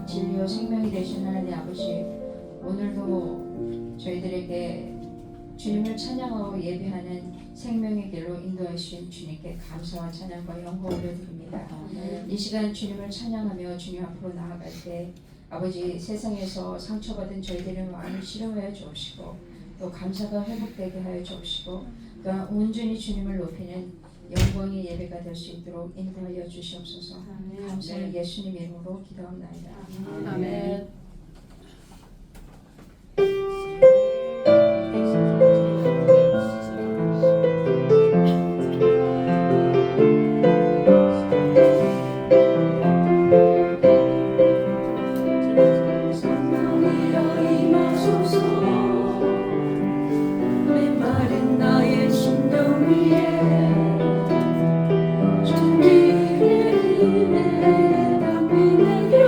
진리요 생명이 되신 하나님 아버지, 오늘도 저희들에게 주님을 찬양하고 예배하는 생명의 길로 인도해 주신 주님께 감사와 찬양과 영광 올려드립니다. 이 시간 주님을 찬양하며 주님 앞으로 나아갈 때 아버지, 세상에서 상처받은 저희들의 마음을 치료하여 주옵시고 또 감사가 회복되게 하여 주옵시고 또한 온전히 주님을 높이는 영광의 예배가 될 수 있도록 인도하여 주시옵소서. 감사를 예수님 이름으로 기도합니다. 아멘. 준비를 내 담비 내려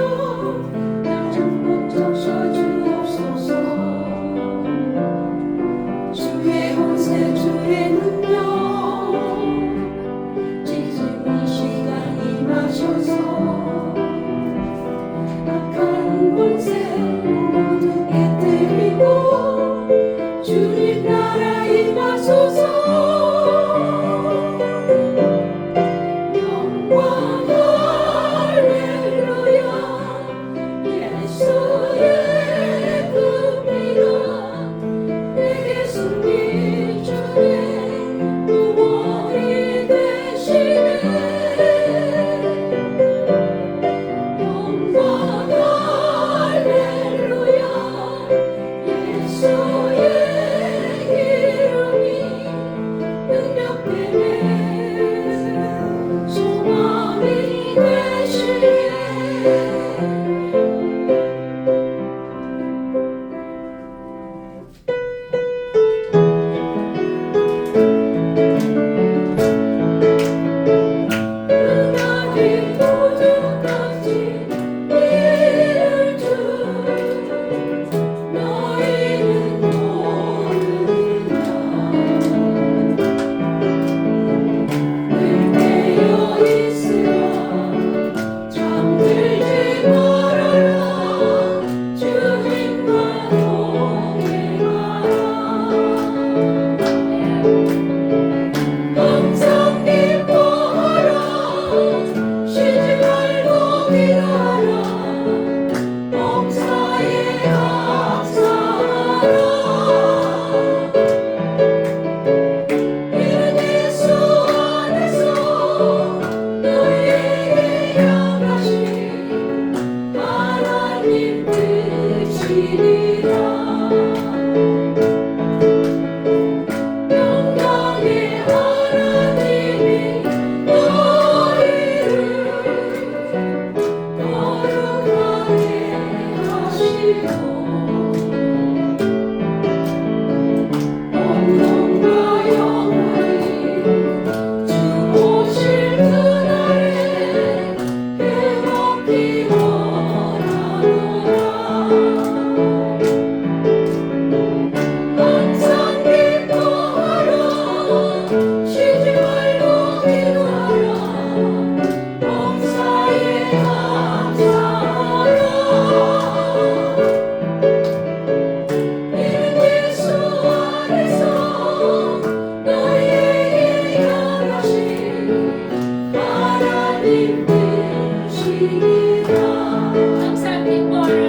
항상 기뻐하라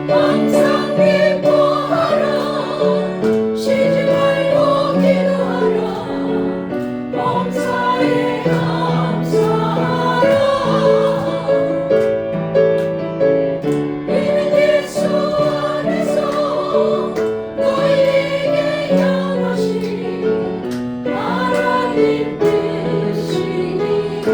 항상 기뻐하라 쉬지 말고 기도하라 범사에 감사하라 이는 예수 안에서 너희에게 향하신 하나님 뜻이니라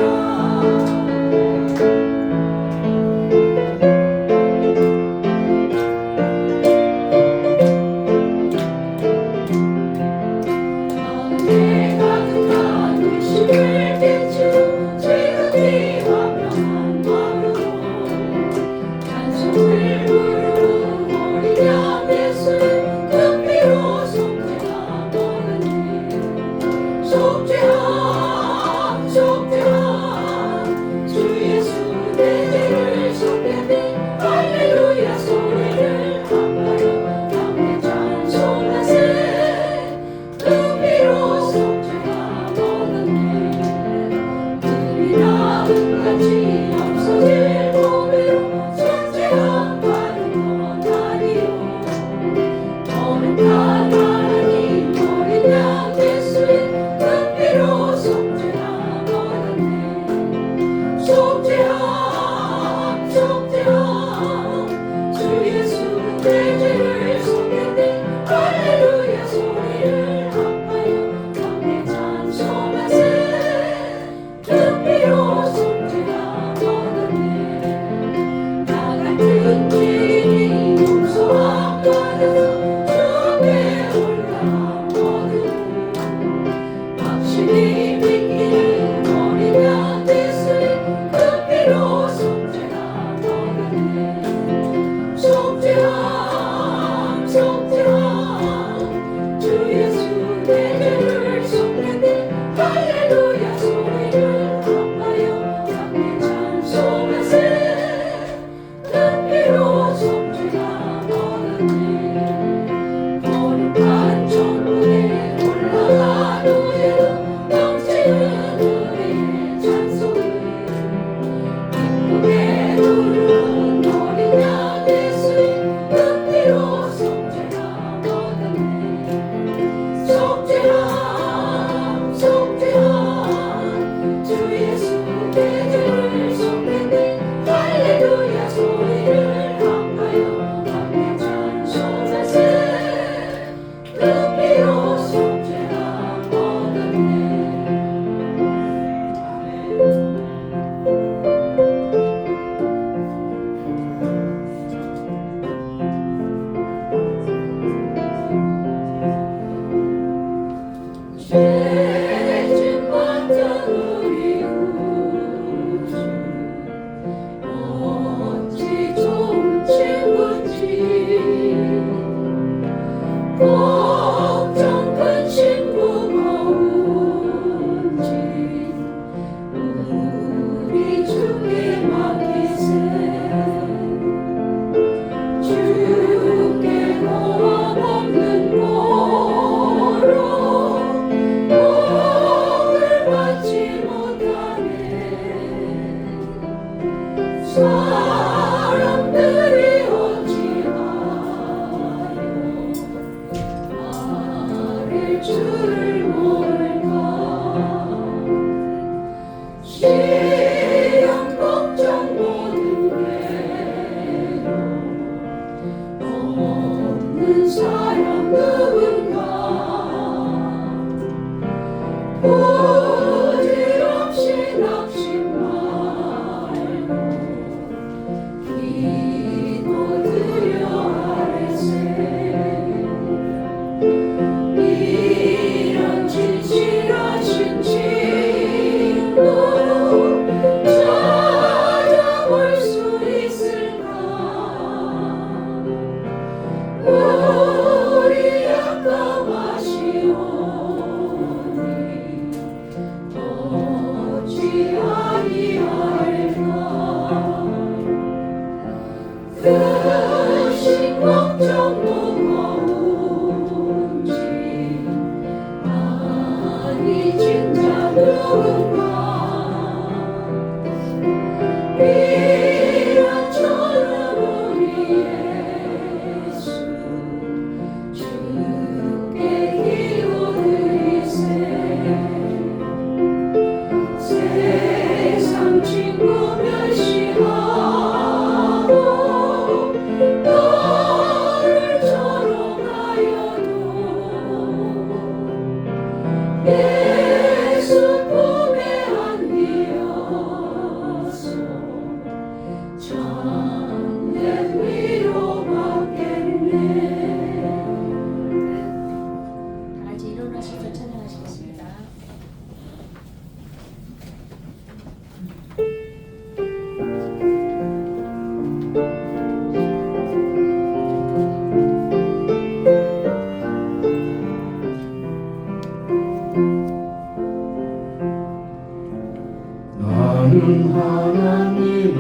나는 하나님을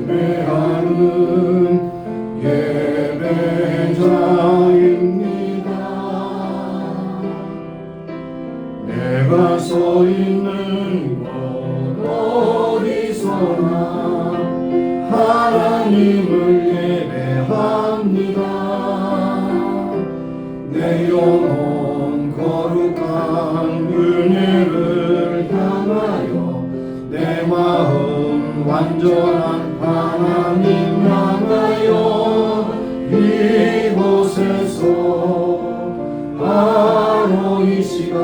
예배하는 예배자입니다. 내가 서 있는 곳 어디서나 하나님을 예배합니다. 내 영혼 거룩한 은혜를 향하여 내 마음 완전한 하나님 향하여 이곳에서 바로 이 시간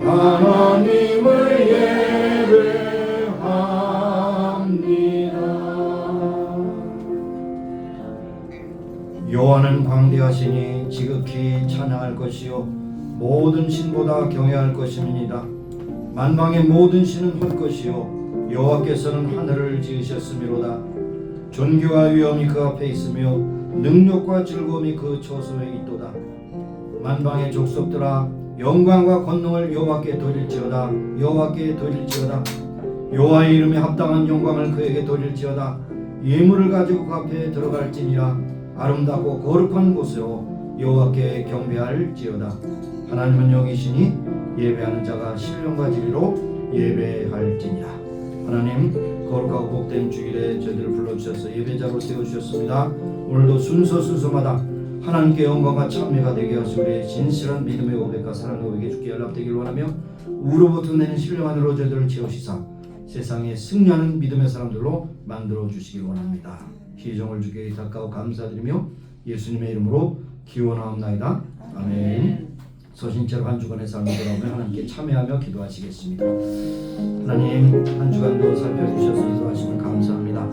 하나님을 예배합니다. 여호와는 광대하시니 지극히 찬양할 것이요 모든 신보다 경외할 것임이니이다. 만방의 모든 신은 헛것이요 여호와께서는 하늘을 지으셨음이로다. 존귀와 위엄이 그 앞에 있으며 능력과 즐거움이 그 처소에 있도다. 만방의 족속들아 영광과 권능을 여호와께 돌릴지어다. 여호와께 돌릴지어다. 여호와의 이름에 합당한 영광을 그에게 돌릴지어다. 예물을 가지고 그 앞에 들어갈지니라. 아름답고 거룩한 곳으로 여호와께 경배할지어다. 하나님은 영이시니 예배하는 자가 신령과 진리로 예배할지니라. 하나님 거룩하고 복된 주일에 저희들을 불러주셔서 예배자로 세워주셨습니다. 오늘도 순서마다 하나님께 영광과 찬미가 되게 하시고 우리의 진실한 믿음의 고백과 사랑의 고백에 주께 연락되길 원하며 우로부터 내는 신령한으로 저희들을 채우시사 세상에 승리하는 믿음의 사람들로 만들어 주시길 원합니다. 희정을 주께 닦아오 감사드리며 예수님의 이름으로 기원하옵나이다. 아멘. 서신처럼 한 주간의 삶을 돌아오며 하나님께 참여하며 기도하시겠습니다. 하나님 한 주간도 살펴주셔서 인도하심을 감사합니다.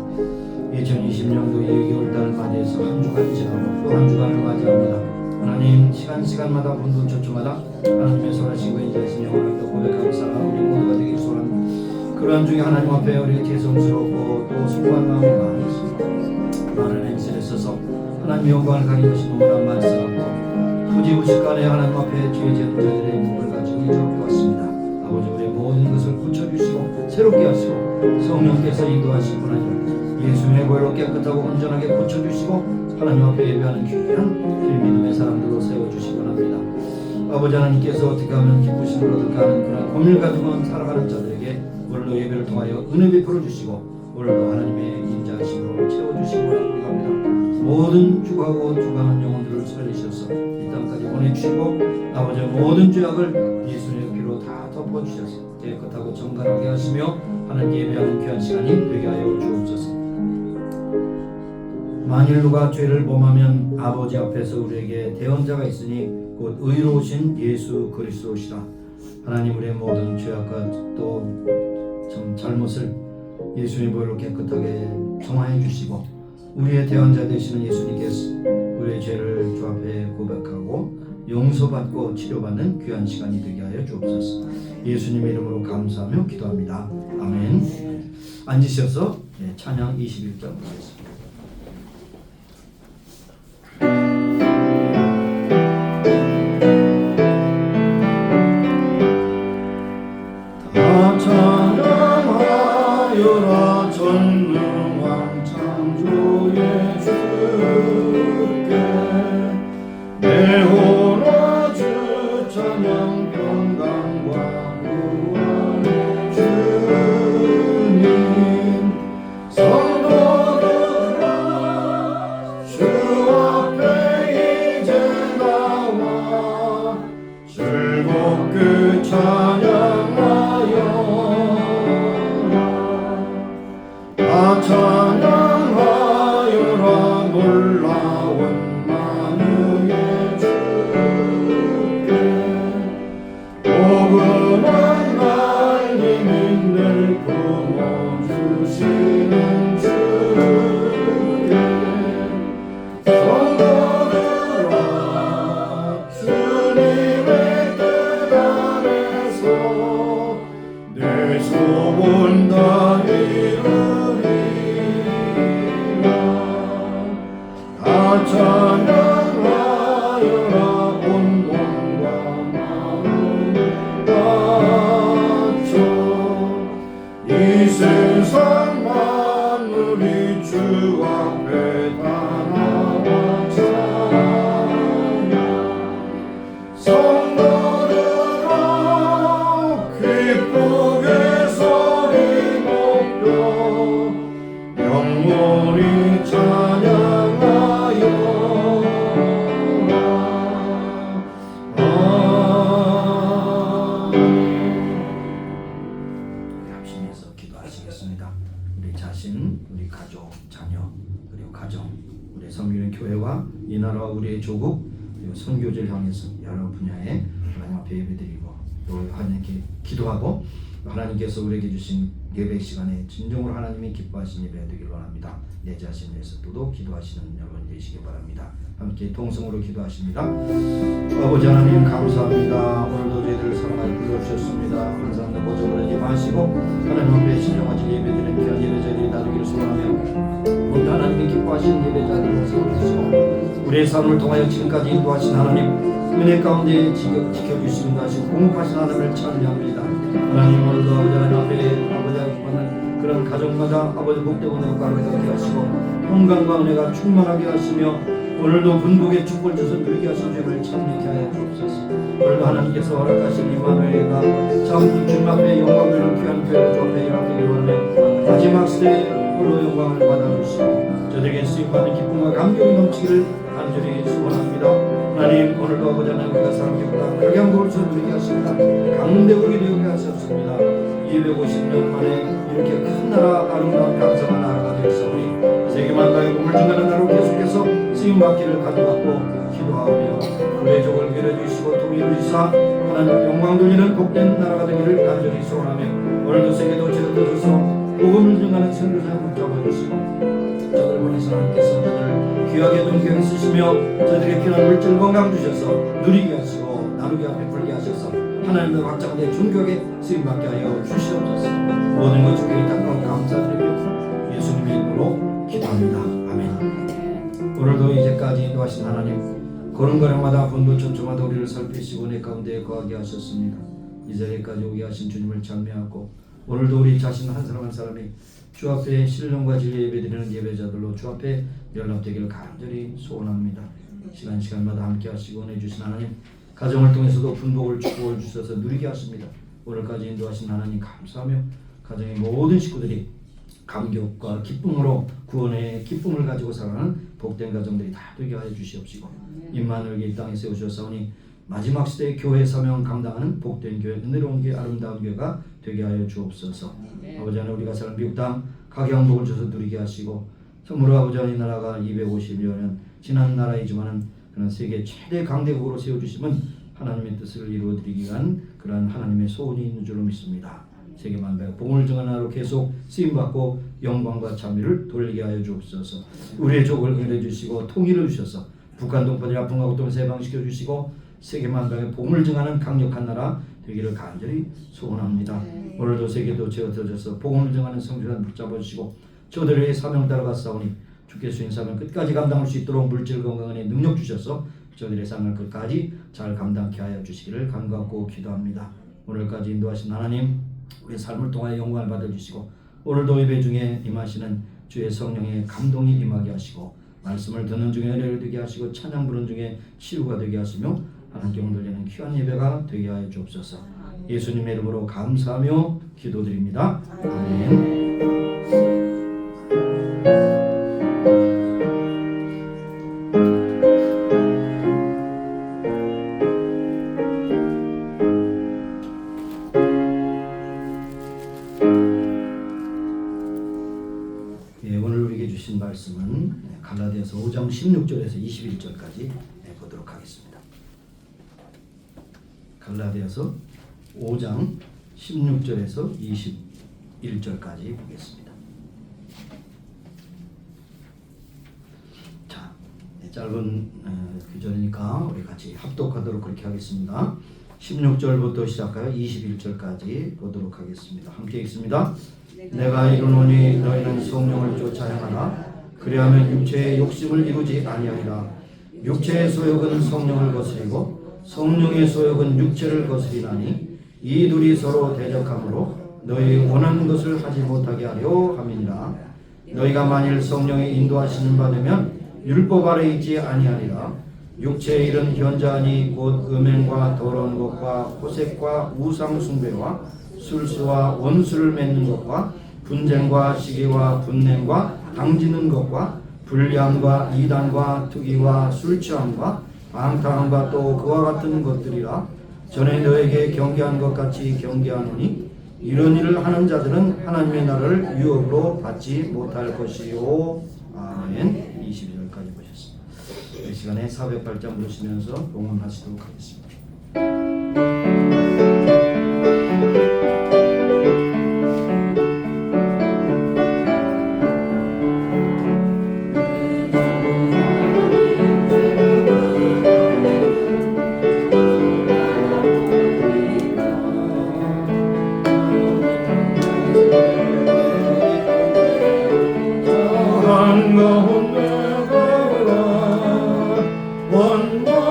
2020년도 2개월달을 맞이해서 한 주간 지나고 또 한 주간을 맞이합니다. 하나님 시간마다 분분 초초마다 하나님의 선하시고 인자하신 영원한 고백하고 살아가는 우리 모두가 되길 소원합니다. 그러한 중에 하나님 앞에 우리 죄송스럽고 또 수고한 마음이 많습니다. 많은 행실에 있어서 하나님 영광을 가린 것이 너무나 많습니다. 부지부식간에 하나님 앞에 죄 지은 자들의 몸을 가지고 잊어올 것 같습니다. 아버지 우리의 모든 것을 고쳐주시고 새롭게 하시고 성령께서 인도하시고 하나님 예수님의 보혈로 깨끗하고 온전하게 고쳐주시고 하나님 앞에 예배하는 귀한 믿음의 사람들로 세워주시기 원합니다. 아버지 하나님께서 어떻게 하면 기쁘심을 얻을까 하는 그런 고민을 가지고 살아가는 자들에게 오늘도 예배를 통하여 은혜 베풀어 주시고 오늘도 하나님의 인자하심으로 채워주시기 원합니다. 모든 죽어가고 죽어가는 영혼들을 살리셔서 이 땅까지 보내주시고 아버지 모든 죄악을 예수님의 피로 다 덮어주셔서 깨끗하고 정갈하게 하시며 하나님 예배하는 귀한 시간이 되게 하여 주옵소서. 만일 누가 죄를 범하면 아버지 앞에서 우리에게 대언자가 있으니 곧 의로우신 예수 그리스도시라. 하나님 우리의 모든 죄악과 또 잘못을 예수님 보혈로 깨끗하게 정화해 주시고 우리의 대언자 되시는 예수님께서 우리의 죄를 주 앞에 고백하고 용서받고 치료받는 귀한 시간이 되게 하여 주옵소서. 예수님의 이름으로 감사하며 기도합니다. 아멘. 앉으셔서 찬양 21절 보겠습니다. 다 찬양하여라 전능왕 창조의 주께 내 혼화 주 찬양 평강과 구원의 주님 성도들아 주 앞에 이제 나와 즐겁게 찬양하여라 놀라운 만유의 주께 포근한 날림인들 품어주시는 주께 성도들아 주님의 뜻 안에서 내 소원 다 찬양하여라 온 몸과 마음을 바쳐 섬기는 교회와 이 나라와 우리의 조국 그리고 선교지를 향해서 여러 분야에 하나님 앞에 예배드리고 또 하나님께 기도하고 하나님께서 우리에게 주신 예배 시간에 진정으로 하나님이 기뻐하시는 예배 되길 원합니다. 내 자신을 위해서 또 기도하시는 여러분 되시기 바랍니다. 함께 통성으로 기도하십니다. 아버지 하나님 감사합니다. 오늘도 저희들을 사랑하여 불러주셨습니다. 항상 보존을 임하시고 하나님 앞에 신령하신 예배드리는 귀한 예배자들이 다 되기를 소원하며 오늘 하나님이 기뻐하시는 예배자들을 세워주시고 우리의 삶을 통하여 지금까지 인도하신 하나님 은혜 가운데 지켜주시는 하시고 공급하신 하나님을 찬양합니다. 하나님 오늘도 아버지 하나님 앞에 아버지가 기뻐하는 그런 가정마다 아버지 복되고 은혜가 가득하게 하시고 평강과 은혜가 충만하게 하시며 오늘도 분복의 축복을 주셔서 누리게 하신 주님을 참되게 하여 주옵소서. 오늘도 하나님께서 허락하신 이마누엘과 참 주님 앞에 영광을 귀한 교회로 조합해 일하기를 원해 마지막 시대에 홀로 영광을 받아주시고 저들에게 수입하는 기쁨과 감격이 넘치기를 간절히 소원합니다. 하나님 오늘도 아버지 하나님 우리가 사랑합니다. 각양도를 누리게 하십니다. 강대국이 되게 하셨습니다. 250년 만에 이렇게 큰 나라 아름다운 강성한 나라가 되었사오니 세계만방의 몸을 증가하는 나라로 계속해서 쓰임받기를 간구하고 기도하며 우리의 족을 밀어주시고 통일을 주사 하나님 영광 돌리는 복된 나라가 되기를 간절히 소원하며 오늘도 세계도 지어주셔서 복음을 증가하는 선교사를 붙잡아주시고 저들 보내서 하나님께서 저들을 귀하게 존귀하게 쓰시며 저들에게 필요한 물질 건강 주셔서 누리게 하시고 나누게 하고 베풀게 하셔서 하나님의 확장된 존귀하게 쓰임받게 하여 주시옵소서. 모든 것 주께 땅과 감사드리며 예수님의 이름으로 기도합니다. 아멘. 오늘도 이제까지 인도하신 하나님 걸음걸음마다 분부초초마다 우리를 살피시고 내 가운데 거하게 하셨습니다. 이 자리까지 오게 하신 주님을 찬미하고 오늘도 우리 자신 한 사람 한 사람이 주 앞에 신령과 진리 예배드리는 예배자들로 주 앞에 연락되기를 간절히 소원합니다. 시간마다 함께 하시고 내주신 하나님 가정을 통해서도 분복을 축복을 주셔서 누리게 하십니다. 오늘까지 인도하신 하나님 감사하며 가정의 모든 식구들이 감격과 기쁨으로 구원의 기쁨을 가지고 살아가는 복된 가정들이 다 되게 하여 주시옵시고 임마누엘에게 이 땅에 세우셨사오니 마지막 시대의 교회 사명 감당하는 복된 교회 은혜로운 교회 아름다운 교회가 되게 하여 주옵소서. 아버지 하나님 우리가 사는 미국 땅 각양복을 줘서 누리게 하시고 참으로 아버지 하나님 나라가 250여 년 지난 나라이지만은 그런 세계 최대 강대국으로 세워주심은 하나님의 뜻을 이루어드리기 위한 그러한 하나님의 소원이 있는 줄로 믿습니다. 세계 만방에 복음을 증언하는 나라로 계속 쓰임받고 영광과 찬미를 돌리게 하여 주옵소서. 우리의 족을 은혜 주시고 통일을 주셔서 북한 동포들이 아픈 고통을 해방시켜 주시고 세계 만방에 복음을 증언하는 강력한 나라 되기를 간절히 소원합니다. 오늘도 세계도 채워져서 복음을 증언하는 성도들 붙잡아 주시고 저들의 사명 따라가 싸우니 주께서 주신 사명 끝까지 감당할 수 있도록 물질 건강의 능력 주셔서 저들의 삶을 끝까지 잘 감당케 하여 주시기를 간구하고 기도합니다. 오늘까지 인도하신 하나님 우리 삶을 통하여 영광을 받아주시고 오늘도 예배 중에 임하시는 주의 성령의 감동이 임하게 하시고 말씀을 듣는 중에 은혜를 되게 하시고 찬양 부르는 중에 치유가 되게 하시며 하나님께 돌리는 귀한 예배가 되게 하여 주옵소서. 예수님의 이름으로 감사하며 기도드립니다. 아멘. 말씀은 갈라디아서 5장 16절에서 21절까지 보도록 하겠습니다. 갈라디아서 5장 16절에서 21절까지 보겠습니다. 자, 짧은 규절이니까 우리 같이 합독하도록 그렇게 하겠습니다. 16절부터 시작하여 21절까지 보도록 하겠습니다. 함께 읽습니다. 내가 이르노니 너희는 성령을 쫓아 행하라. 그리하면 육체의 욕심을 이루지 아니하리라. 육체의 소욕은 성령을 거스리고 성령의 소욕은 육체를 거스리나니 이 둘이 서로 대적하므로 너희 원하는 것을 하지 못하게 하려 함이니라. 너희가 만일 성령의 인도하시는 바 되면 율법 아래 있지 아니하리라. 육체의 일은 현저하니 곧 음행과 더러운 것과 호색과 우상 숭배와 술수와 원수를 맺는 것과 분쟁과 시기와 분냄과 당지는 것과 불량과 이단과 투기와 술취함과 방탕함과 또 그와 같은 것들이라. 전에 너에게 경계한 것 같이 경계하노니 이런 일을 하는 자들은 하나님의 나라를 유업으로 받지 못할 것이요. 아멘. 22절까지 보셨습니다. 이 시간에 408장 보시면서 봉헌하시도록 하겠습니다.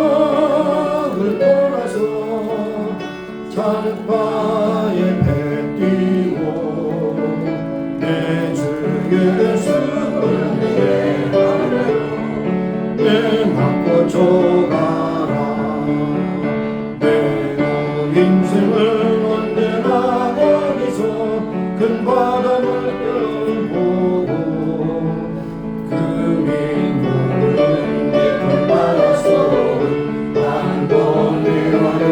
원망을 떠나서 찬바에 배 띄고 내 주 예수를 예하여 내 맞고 줘가라. 내 인생은 언제나 거기서 큰 바람을 보고 그 민물을 깊은 바다속 한 번 위하여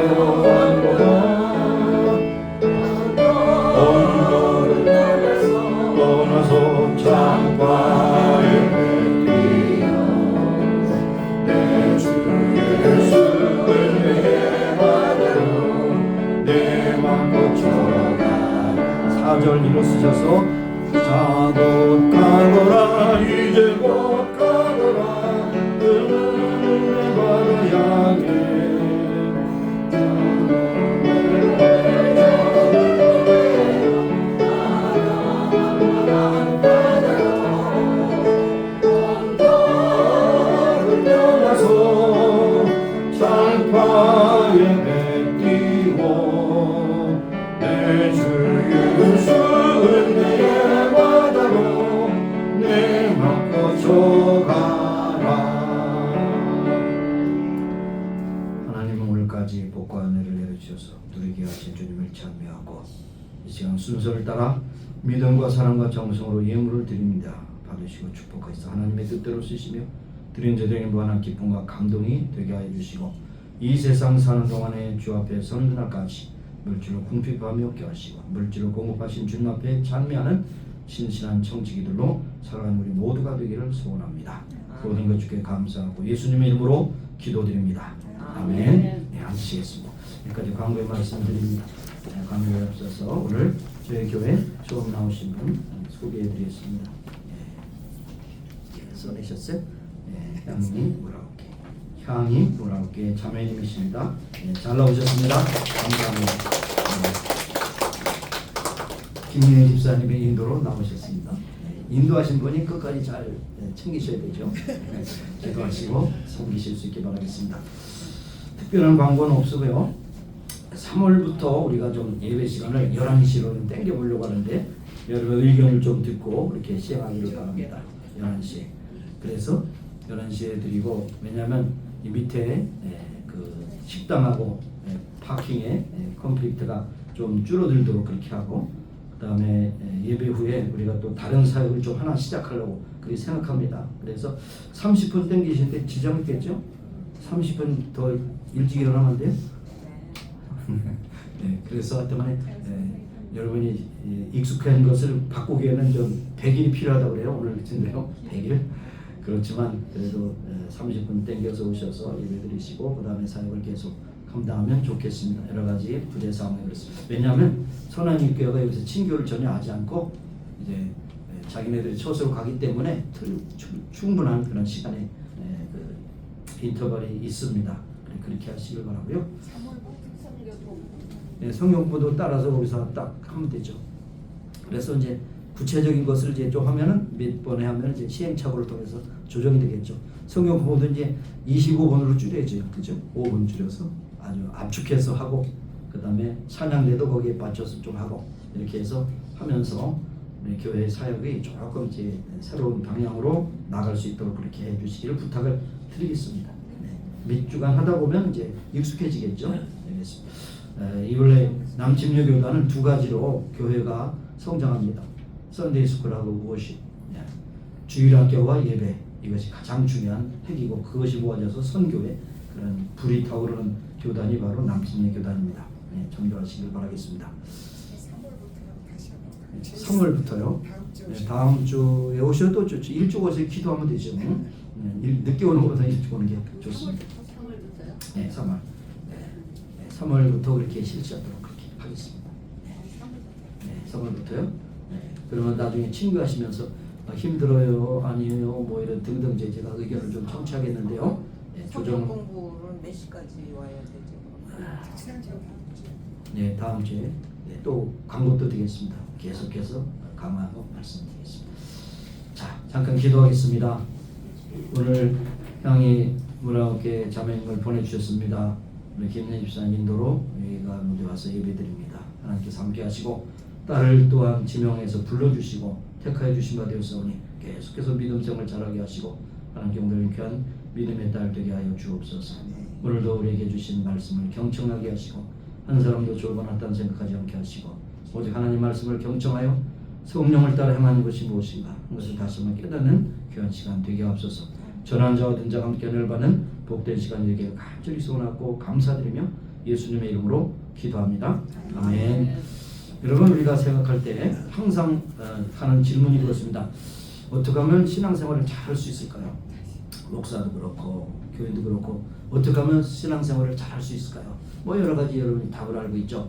언덕을 떠나서 창바에 뱉으며 내 주 예수를 예하여 내 맘껏 줘가. 4절 이로 쓰셔서 자 곧 가거라 이제 곧 가거라 내 바다 향해 언덕을 떠나서 창파에 배 띄워 내 주 예수를 내 바다로 내 맞고 줘가라. 하나님은 오늘까지 복과 은혜를 내려주셔서 누리게 하신 주님을 찬미하고 이 시간 순서를 따라 믿음과 사랑과 정성으로 예물을 드립니다. 받으시고 축복하시사 하나님의 뜻대로 쓰시며 드린 제들에게 무한한 기쁨과 감동이 되게 하여 주시고 이 세상 사는 동안에 주 앞에 서는 날까지 물질로 궁핍함이 없게 하시고 물질로 공급하신 주님 앞에 찬미하는 신실한 청지기들로 살아가는 우리 모두가 되기를 소원합니다. 모든 것 주께 감사하고 예수님의 이름으로 기도드립니다. 아멘. 네, 앉으시겠습니다. 여기까지 광고의 말씀드립니다. 네, 광고에 앞서서 오늘 저희 교회 처음 나오신 분 소개해드리겠습니다. 네, 써내셨어요? 네, 향이 놀라우게. 향이 놀라우게 자매님이십니다. 네, 잘 나오셨습니다. 감사합니다. 네. 김민혜 집사님의 인도로 나오셨습니다. 네, 인도하신 분이 끝까지 잘 챙기셔야 되죠. 네, 기도하시고 섬기실 수 있게 바라겠습니다. 특별한 광고는 없고요. 3월부터 우리가 좀 예배 시간을 11시로 좀 당겨보려고 하는데 여러분 의견을 좀 듣고 이렇게 시행하기를 바랍니다. 11시에. 그래서 11시에 드리고, 왜냐하면 이 밑에 그 식당하고 파킹의 컨플릭트가 좀 줄어들도록 그렇게 하고, 그 다음에 예배 후에 우리가 또 다른 사역을 좀 하나 시작하려고 그렇게 생각합니다. 그래서 30분 당기시는데 지장 있겠죠? 30분 더 일찍 일어나면 돼요? 네, 그래서 하여튼간에 여러분이 익숙한 것을 바꾸기에는 좀 100일이 필요하다고 그래요. 오늘 같은데요. 100일. 그렇지만 그래도 30분 땡겨서 오셔서 예배드리시고 그 다음에 사역을 계속 감당하면 좋겠습니다. 여러 가지 부재 상황이 그렇습니다. 왜냐하면 선한일교회가 여기서 친교를 전혀 하지 않고 이제 자기네들이 처소로 가기 때문에 충분한 그런 시간에 그 인터벌이 있습니다. 그렇게 하시길 바라고요. 네, 성경부도 따라서 거기서 딱 하면 되죠. 그래서 이제 구체적인 것을 이제 좀 하면은 몇 번에 하면 이제 시행착오를 통해서 조정이 되겠죠. 성경부도 이제 25번으로 줄여야죠, 그죠? 5번 줄여서 아주 압축해서 하고, 그 다음에 찬양대도 거기에 맞춰서 좀 하고, 이렇게 해서 하면서 우리 교회 사역이 조금 이제 새로운 방향으로 나갈 수 있도록 그렇게 해주시기를 부탁을 드리겠습니다. 네. 몇 주간 하다 보면 이제 익숙해지겠죠. 이번에 남침여교단은 두 가지로 교회가 성장합니다. 썬데이스쿨하고 무엇이 주일학교와 예배, 이것이 가장 중요한 핵이고, 그것이 모아져서 선교회, 그런 불이 타오르는 교단이 바로 남침여교단입니다. 네, 정결하시길 바라겠습니다. 3월부터요. 네, 다음 주에 오셔도 좋죠. 일주일에서 기도하면 되죠. 늦게 오는 것보다 일찍 오는 게 좋습니다. 3월부터요? 네, 3월. 네, 3월부터 그렇게 실시하도록 그렇게 하겠습니다. 네, 3월부터요. 네, 그러면 나중에 친구하시면서 힘들어요, 아니에요, 뭐 이런 등등 제가 의견을 좀 청취하겠는데요. 네, 성경 공부는 몇 시까지 와야 되죠? 네, 다음 주에 네, 또 광고도 드리겠습니다. 계속해서 강화하고 말씀드리겠습니다. 자, 잠깐 기도하겠습니다. 오늘 향이 문화업계 자매님을 보내주셨습니다. 우리 김내 집사님 인도로 저희가 무대 와서 예배드립니다. 하나님께서 함께 하시고 딸을 또한 지명해서 불러주시고 택하여 주신 바 되었사오니 계속해서 믿음생활 잘하게 하시고 하나님께 오늘 귀한 믿음의 딸 되게 하여 주옵소서. 오늘도 우리에게 주신 말씀을 경청하게 하시고 한 사람도 좁아놨다는 생각하지 않게 하시고 오직 하나님 말씀을 경청하여 성령을 따라 행하는 것이 무엇인가 그것을 다시 한번 깨닫는 귀한 시간 되게 하옵소서. 전한 자와 든 자가 함께 은혜를 받는 복된 시간 되게 간절히 소원하고 감사드리며 예수님의 이름으로 기도합니다. 아멘. 여러분 우리가 생각할 때 항상 하는 질문이 그렇습니다. 어떻게 하면 신앙생활을 잘 할 수 있을까요? 목사도 그렇고 교인도 그렇고 어떻게 하면 신앙생활을 잘 할 수 있을까요? 뭐 여러 가지 여러분이 답을 알고 있죠.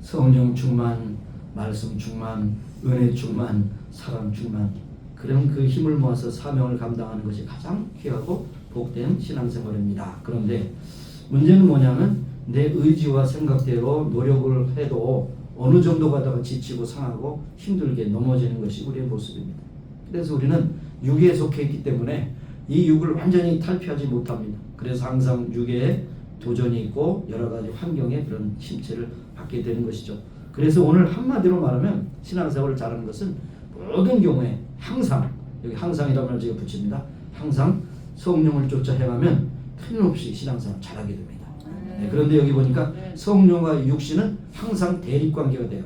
성령 충만, 말씀 충만, 은혜 충만, 사랑 충만. 그럼 그 힘을 모아서 사명을 감당하는 것이 가장 귀하고 복된 신앙생활입니다. 그런데 문제는 뭐냐면 내 의지와 생각대로 노력을 해도 어느 정도 가다가 지치고 상하고 힘들게 넘어지는 것이 우리의 모습입니다. 그래서 우리는 육에 속해 있기 때문에 이 육을 완전히 탈피하지 못합니다. 그래서 항상 육에 도전이 있고 여러 가지 환경에 그런 침체를 받게 되는 것이죠. 그래서 오늘 한마디로 말하면 신앙생활을 잘하는 것은 모든 경우에 항상 여기 항상이라는 말 제가 붙입니다. 항상 성령을 쫓아 행하면 틀림없이 신앙생활 잘하게 됩니다. 네, 그런데 여기 보니까 성령과 육신은 항상 대립관계가 돼요.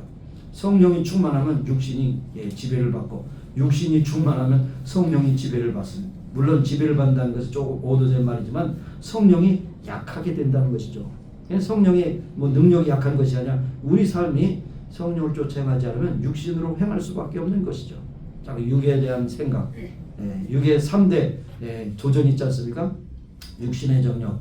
성령이 충만하면 육신이 지배를 받고 육신이 충만하면 성령이 지배를 받습니다. 물론 지배를 받는다는 것은 조금 오도된 말이지만 성령이 약하게 된다는 것이죠. 성령의 능력이 약한 것이 아니라 우리 삶이 성령을 쫓아 행하지 않으면 육신으로 행할 수밖에 없는 것이죠. 자, 육에 대한 생각, 육의 3대 도전이 있지 않습니까? 육신의 정력,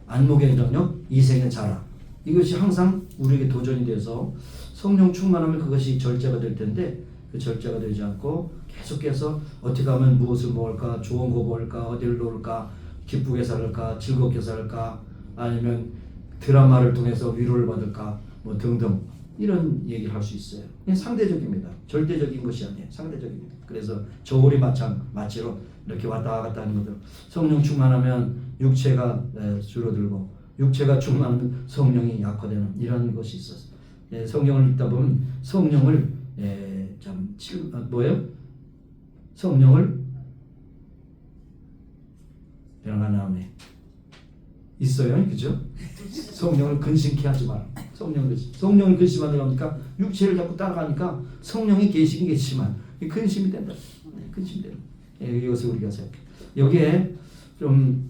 안목의 정력, 이생의 자라. 이것이 항상 우리에게 도전이 돼서 성령 충만하면 그것이 절제가 될 텐데 그 절제가 되지 않고 계속해서 어떻게 하면 무엇을 먹을까, 좋은 거 먹을까, 어디를 놀까, 기쁘게 살까, 즐겁게 살까, 아니면 드라마를 통해서 위로를 받을까, 뭐 등등 이런 얘기를 할 수 있어요. 상대적입니다. 절대적인 것이 아니에요. 상대적입니다. 그래서 저울이 마치로 이렇게 왔다 갔다 하는 것들. 성령 충만하면 육체가 줄어들고 육체가 충만하면 성령이 약화되는 이런 것이 있었어요. 성령을 읽다 보면 성령을 성령을 변화나오네 있어요, 그죠? 성령을 근심케 하지 마라. 성령을 근심하려니까 육체를 자꾸 따라가니까 성령이 계시긴 계시지만 근심이 된다. 근심이 된다. 이것을 우리가 생각해. 여기에 좀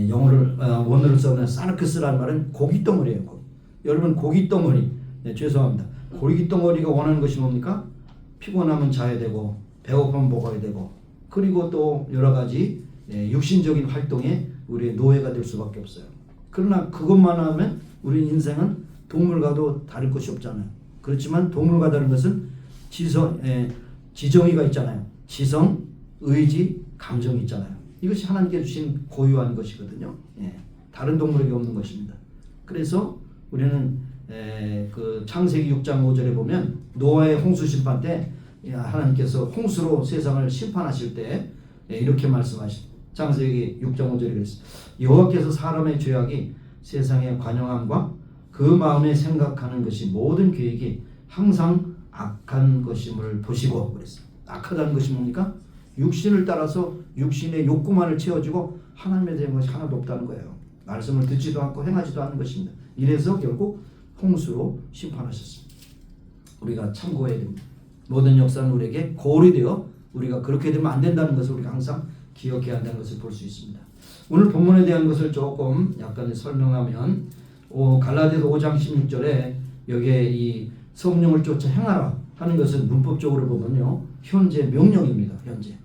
영어를 원어를 써는 사르크스라는 말은 고기 덩어리예요. 여러분 고기 덩어리. 죄송합니다. 고기 덩어리가 원하는 것이 뭡니까? 피곤하면 자야 되고 배고프면 먹어야 되고 그리고 또 여러 가지 육신적인 활동에 우리의 노예가 될 수밖에 없어요. 그러나 그것만 하면 우리 인생은 동물과도 다를 것이 없잖아요. 그렇지만 동물과 다른 것은 지정의가 있잖아요. 지성, 의지, 감정이 있잖아요. 이것이 하나님께 주신 고유한 것이거든요. 다른 동물에게 없는 것입니다. 그래서 우리는 그 창세기 6장 5절에 보면 노아의 홍수 심판 때 하나님께서 홍수로 세상을 심판하실 때 이렇게 말씀하십니다. 창세기 6장 5절에 그랬어요. 여호와께서 사람의 죄악이 세상의 관영함과 그 마음에 생각하는 것이 모든 계획이 항상 악한 것임을 보시고 그랬어요. 악하다는 것이 뭡니까? 육신을 따라서 육신의 욕구만을 채워주고 하나님에 대한 것이 하나도 없다는 거예요. 말씀을 듣지도 않고 행하지도 않는 것입니다. 이래서 결국 홍수로 심판하셨습니다. 우리가 참고해야 됩니다. 모든 역사는 우리에게 고울이 되어 우리가 그렇게 되면 안 된다는 것을 우리가 항상 기억해야 한다는 것을 볼 수 있습니다. 오늘 본문에 대한 것을 조금 약간 설명하면 갈라디아서 5장 16절에 여기에 이 성령을 쫓아 행하라 하는 것은 문법적으로 보면요 현재 명령입니다. 현재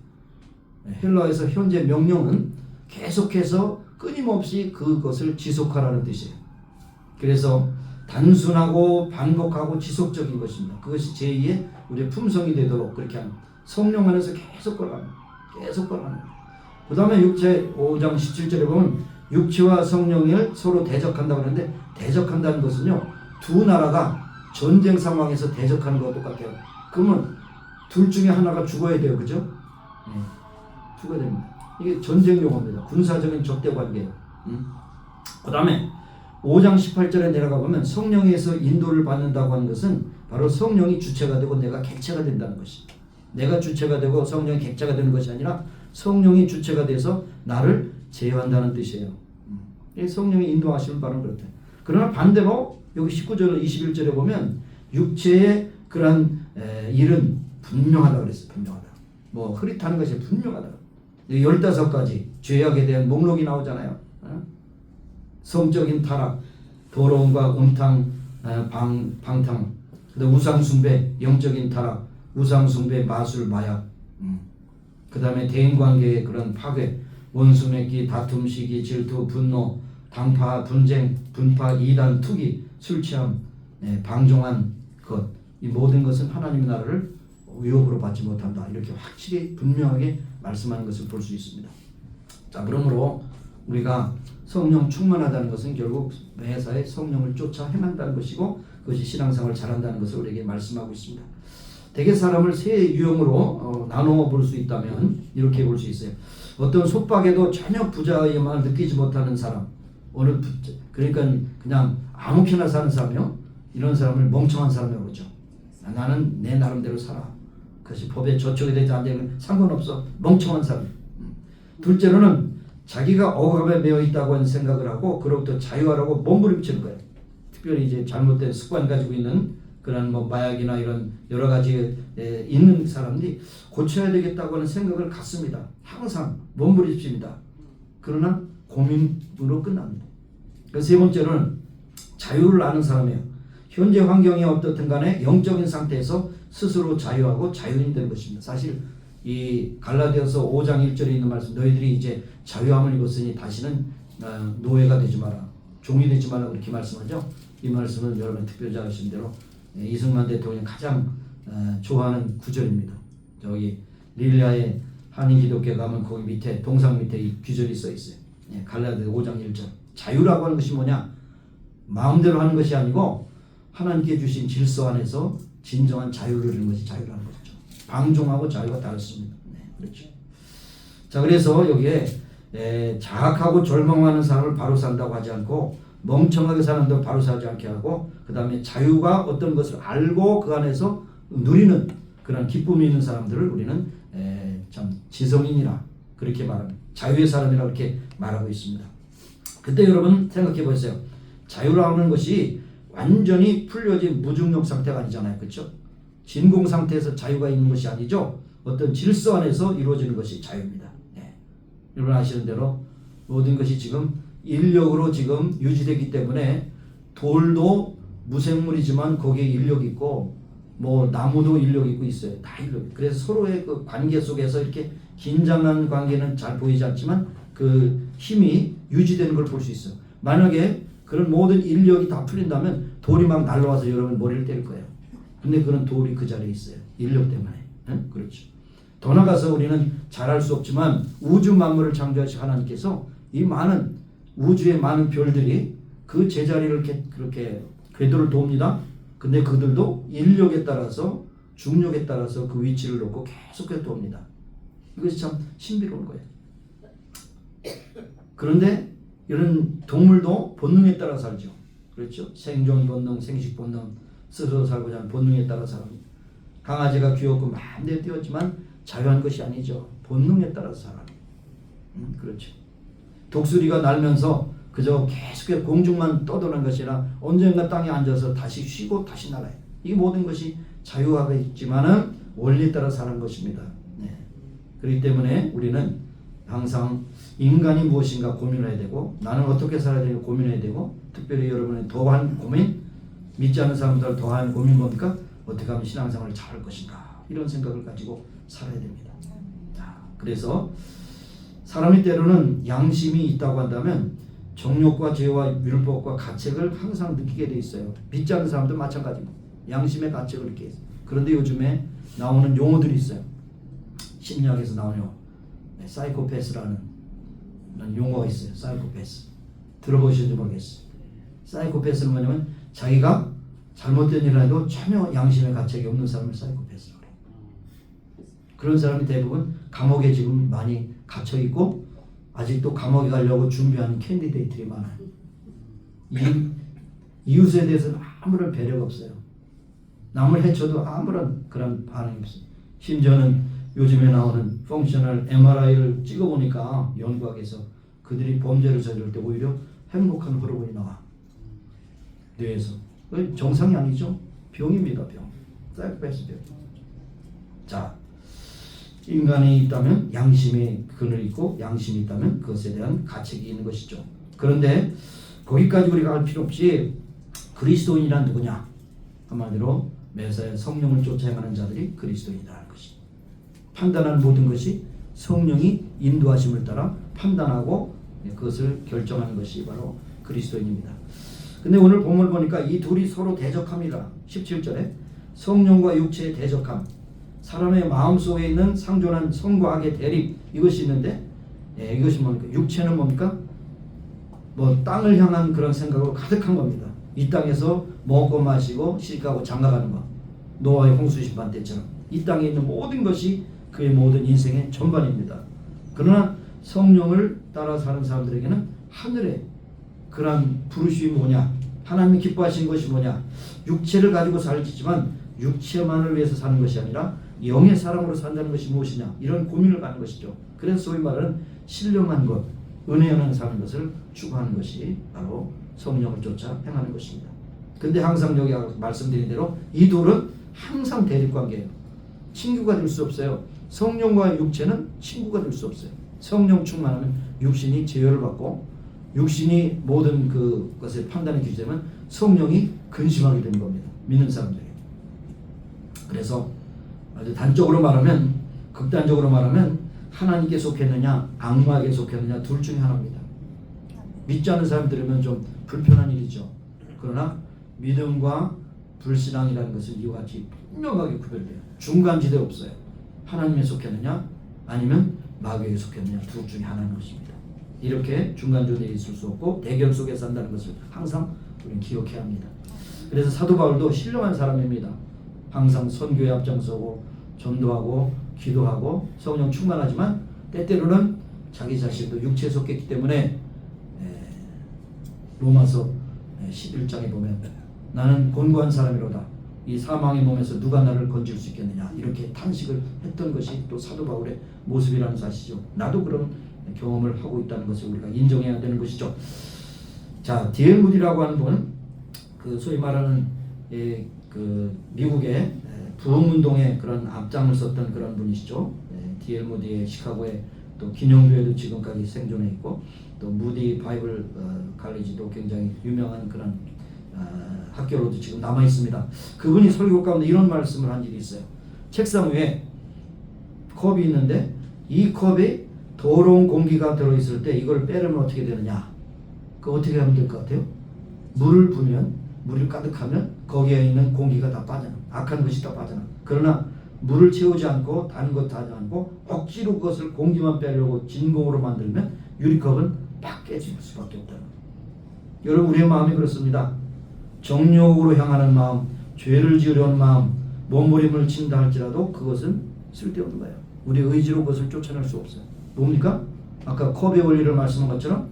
헬라어에서 현재 명령은 계속해서 끊임없이 그것을 지속하라는 뜻이에요. 그래서 단순하고 반복하고 지속적인 것입니다. 그것이 제2의 우리의 품성이 되도록 그렇게 하는 성령 안에서 계속 걸어가는 그 다음에 육체 5장 17절에 보면 육체와 성령을 서로 대적한다고 하는데 대적한다는 것은요 두 나라가 전쟁 상황에서 대적하는 것과 똑같아요. 그러면 둘 중에 하나가 죽어야 돼요. 그죠? 네, 죽어야 됩니다. 이게 전쟁 용어입니다. 군사적인 적대 관계예요. 그 다음에 5장 18절에 내려가 보면 성령에서 인도를 받는다고 하는 것은 바로 성령이 주체가 되고 내가 객체가 된다는 것입니다. 내가 주체가 되고 성령이 객체가 되는 것이 아니라 성령이 주체가 돼서 나를 제어한다는 뜻이에요. 성령의 인도하심은 바로 그렇다. 그러나 반대로 여기 19절 21절에 보면 육체의 그런 일은 분명하다 그랬어요. 분명하다. 뭐 흐릿하는 것이 분명하다. 15가지 죄악에 대한 목록이 나오잖아요. 성적인 타락, 더러움과 음탕, 방탕, 우상숭배, 영적인 타락, 우상숭배, 마술, 마약, 그 다음에 대인관계의 그런 파괴, 원수 맺기, 다툼, 시기, 질투, 분노, 당파, 분쟁, 분파, 이단, 투기, 술취함, 방종한 것, 이 모든 것은 하나님의 나라를 위협으로 받지 못한다. 이렇게 확실히 분명하게 말씀하는 것을 볼 수 있습니다. 자, 그러므로 우리가 성령 충만하다는 것은 결국 매사에 성령을 쫓아 행한다는 것이고 그것이 신앙생활을 잘한다는 것을 우리에게 말씀하고 있습니다. 대개 사람을 세 유형으로 나누어 볼 수 있다면 이렇게 볼 수 있어요. 어떤 속박에도 전혀 부자의 마음을 느끼지 못하는 사람, 그러니까 그냥 아무렇게나 사는 사람이요. 이런 사람을 멍청한 사람이라고 그러죠. 나는 내 나름대로 살아. 그것이 법에 저촉이 되지 않는 상관없어. 멍청한 사람. 둘째로는 자기가 억압에 매여 있다고 하는 생각을 하고 그로부터 자유하라고 몸부림치는 거예요. 특별히 이제 잘못된 습관 가지고 있는 그런 뭐 마약이나 이런 여러 가지 있는 사람들이 고쳐야 되겠다고 하는 생각을 갖습니다. 항상 몸부림칩니다. 그러나 고민으로 끝납니다. 세 번째로는 자유를 아는 사람이에요. 현재 환경이 어떻든 간에 영적인 상태에서 스스로 자유하고 자유인이 되는 것입니다. 사실 이 갈라디아서 5장 1절에 있는 말씀, 너희들이 이제 자유함을 입었으니 다시는 노예가 되지 마라, 종이 되지 마라, 그렇게 말씀하죠. 이 말씀은 여러분 특별히 잘 아시는 대로 이승만 대통령이 가장 좋아하는 구절입니다. 저기 릴리아의 한인기독교에 가면 거기 밑에 동상 밑에 이 구절이 써 있어요. 갈라디아 5장 1절. 자유라고 하는 것이 뭐냐? 마음대로 하는 것이 아니고 하나님께 주신 질서 안에서 진정한 자유를 이루는 것이 자유라는 거죠. 방종하고 자유가 다릅니다. 그렇죠. 자, 그래서 여기에 자학하고 절망하는 사람을 바로 산다고 하지 않고 멍청하게 사는 사람도 바로 살지 않게 하고 그 다음에 자유가 어떤 것을 알고 그 안에서 누리는 그런 기쁨이 있는 사람들을 우리는 참 지성인이라 그렇게 말합니다. 자유의 사람이라 그렇게 말하고 있습니다. 그때 여러분 생각해 보세요. 자유라는 것이 완전히 풀려진 무중력 상태가 아니잖아요. 그렇죠? 진공 상태에서 자유가 있는 것이 아니죠. 어떤 질서 안에서 이루어지는 것이 자유입니다. 여러분 아시는 대로 모든 것이 지금 인력으로 지금 유지되기 때문에 돌도 무생물이지만 거기에 인력이 있고 뭐 나무도 인력이 있고 있어요. 다 인력이. 그래서 서로의 그 관계 속에서 이렇게 긴장한 관계는 잘 보이지 않지만 그 힘이 유지되는 걸 볼 수 있어요. 만약에 그런 모든 인력이 다 풀린다면 돌이 막 날라와서 여러분 머리를 때릴 거예요. 근데 그런 돌이 그 자리에 있어요. 인력 때문에. 응? 그렇죠. 더 나가서 우리는 잘할 수 없지만 우주 만물을 창조하신 하나님께서 이 많은 우주의 많은 별들이 그 제자리를 그렇게 궤도를 돕니다. 근데 그들도 인력에 따라서 중력에 따라서 그 위치를 놓고 계속해서 돕니다. 이것이 참 신비로운 거예요. 그런데 이런 동물도 본능에 따라 살죠. 그렇죠? 생존 본능, 생식 본능, 스스로 살고자 하는 본능에 따라 살아갑니다. 강아지가 귀엽고 마음대로 뛰었지만 자유한 것이 아니죠. 본능에 따라서 살아갑니다. 그렇죠. 독수리가 날면서 그저 계속해서 공중만 떠도는 것이 아니라 언젠가 땅에 앉아서 다시 쉬고 다시 날아요. 이 모든 것이 자유가 있지만은 원리에 따라 사는 것입니다. 그렇기 때문에 우리는 항상 인간이 무엇인가 고민해야 되고 나는 어떻게 살아야 되는가 고민해야 되고 특별히 여러분의 더한 고민, 믿지 않는 사람들 더한 고민 뭡니까? 어떻게 하면 신앙생활을 잘할 것인가 이런 생각을 가지고 살아야 됩니다. 자, 그래서 사람이 때로는 양심이 있다고 한다면 정욕과 죄와 율법과 가책을 항상 느끼게 돼 있어요. 믿지 않는 사람도 마찬가지고 양심의 가책을 느끼게 있어요. 그런데 요즘에 나오는 용어들이 있어요. 심리학에서 나오는 용어. 사이코패스라는 용어가 있어요. 사이코패스. 들어보셨는지 모르겠어요. 사이코패스는 뭐냐면 자기가 잘못된 일을 해도 전혀 양심의 가책이 없는 사람을 사이코패스라고 해요. 그런 사람이 대부분 감옥에 지금 많이 갇혀 있고 아직도 감옥에 가려고 준비하는 캔디데이트들이 많아요. 이웃에 대해서는 아무런 배려가 없어요. 남을 해쳐도 아무런 그런 반응이 없어요. 심지어는 요즘에 나오는 펑셔널 MRI를 찍어보니까 연구학에서 그들이 범죄를 저지를 때 오히려 행복한 호르몬이 나와. 뇌에서. 정상이 아니죠. 병입니다. 병. 사이코패스 병. 자, 인간이 있다면 양심의 근을 있고 양심이 있다면 그것에 대한 가책이 있는 것이죠. 그런데 거기까지 우리가 할 필요 없이 그리스도인이란 누구냐? 한마디로 매사에 성령을 쫓아 행하는 자들이 그리스도인이라는 것입니다. 판단하는 모든 것이 성령이 인도하심을 따라 판단하고 그것을 결정하는 것이 바로 그리스도인입니다. 근데 오늘 본문을 보니까 이 둘이 서로 대적함이라 17절에 성령과 육체의 대적함, 사람의 마음속에 있는 상존한 성과 악의 대립, 이것이 있는데 이것이 뭡니까? 육체는 뭡니까? 뭐 땅을 향한 그런 생각으로 가득한 겁니다. 이 땅에서 먹고 마시고 시집가고 장가가는 거, 노아의 홍수 심판 때처럼 이 땅에 있는 모든 것이 그의 모든 인생의 전반입니다. 그러나 성령을 따라 사는 사람들에게는 하늘의 그런 부르심이 뭐냐, 하나님이 기뻐하시는 것이 뭐냐, 육체를 가지고 살지만 육체만을 위해서 사는 것이 아니라 영의 사람으로 산다는 것이 무엇이냐, 이런 고민을 갖는 것이죠. 그래서 소위 말하는 신령한 것, 은혜 연한 사는 것을 추구하는 것이 바로 성령을 쫓아 행하는 것입니다. 근데 항상 여기 말씀드린 대로 이 둘은 항상 대립관계예요. 친구가 될 수 없어요. 성령과 육체는 친구가 될 수 없어요. 성령 충만하면 육신이 제어를 받고 육신이 모든 그것을 판단해 주시면 성령이 근심하게 되는 겁니다. 믿는 사람들에게. 그래서 아주 단적으로 말하면, 극단적으로 말하면 하나님께 속했느냐 악마에게 속했느냐 둘 중에 하나입니다. 믿지 않는 사람 들으면 좀 불편한 일이죠. 그러나 믿음과 불신앙이라는 것은 이와 같이 분명하게 구별돼요. 중간지대 없어요. 하나님에 속했느냐 아니면 마귀에게 속했느냐 둘 중에 하나인 것입니다. 이렇게 중간지대에 있을 수 없고 대결 속에 산다는 것을 항상 우리는 기억해야 합니다. 그래서 사도 바울도 신령한 사람입니다. 항상 선교에 앞장서고 전도하고 기도하고 성령 충만하지만 때때로는 자기 자신도 육체에 속했기 때문에 로마서 11장에 보면 나는 곤고한 사람이로다. 이 사망의 몸에서 누가 나를 건질 수 있겠느냐, 이렇게 탄식을 했던 것이 또 사도 바울의 모습이라는 사실이죠. 나도 그런 경험을 하고 있다는 것을 우리가 인정해야 되는 것이죠. 자, D.L. 무디라고 하는 분은 그 소위 말하는 그 미국의 부흥운동에 그런 앞장을 섰던 그런 분이시죠. D.L. 무디의 시카고의 또 기념교회도 지금까지 생존해 있고 또 무디 바이블 칼리지도 굉장히 유명한 그런 학교로도 지금 남아 있습니다. 그분이 설교 가운데 이런 말씀을 한 일이 있어요. 책상 위에 컵이 있는데 이 컵에 더러운 공기가 들어있을 때 이걸 빼려면 어떻게 되느냐? 그 어떻게 하면 될 것 같아요? 물을 부으면, 물이 가득하면 거기에 있는 공기가 다 빠져나, 악한 것이 다 빠져나. 그러나 물을 채우지 않고 단 것 하지 않고 억지로 그것을 공기만 빼려고 진공으로 만들면 유리컵은 팍 깨질 수밖에 없다. 여러분, 우리의 마음이 그렇습니다. 정욕으로 향하는 마음, 죄를 지으려는 마음, 몸부림을 친다 할지라도 그것은 쓸데없는 거예요. 우리 의지로 그것을 쫓아낼 수 없어요. 뭡니까? 아까 컵의 원리를 말씀한 것처럼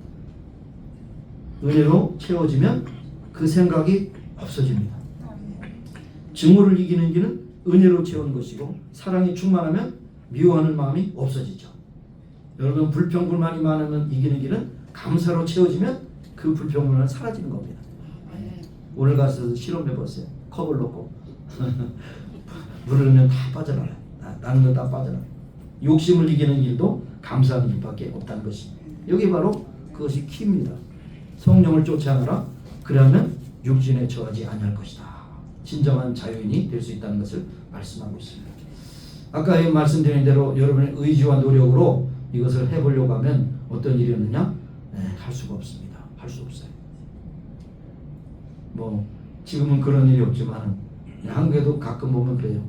은혜로 채워지면 그 생각이 없어집니다. 증오를 이기는 길은 은혜로 채우는 것이고 사랑이 충만하면 미워하는 마음이 없어지죠. 여러분, 불평불만이 많으면 이기는 길은 감사로 채워지면 그 불평불만은 사라지는 겁니다. 오늘 가서 실험해보세요. 컵을 넣고 물을 넣으면 다 빠져나가요. 나는 거 다 빠져나가요. 욕심을 이기는 길도 감사하는 길밖에 없다는 것입니다. 여기 바로 그것이 키입니다. 성령을 쫓아가라. 그러면 육신에 처하지 아니할 것이다. 진정한 자유인이 될 수 있다는 것을 말씀하고 있습니다. 아까 말씀드린 대로 여러분의 의지와 노력으로 이것을 해보려고 하면 어떤 일이었느냐? 할 수가 없습니다. 할 수 없어요. 뭐 지금은 그런 일이 없지만 한국에도 가끔 보면 그래요.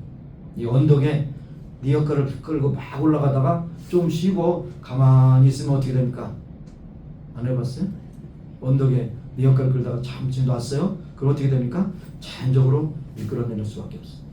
이 언덕에 리어카를 끌고 막 올라가다가 좀 쉬고 가만히 있으면 어떻게 됩니까? 안 해봤어요? 언덕에 리어카를 끌다가 잠시 놨어요? 그럼 어떻게 됩니까? 자연적으로 미끄러내릴 수밖에 없어요.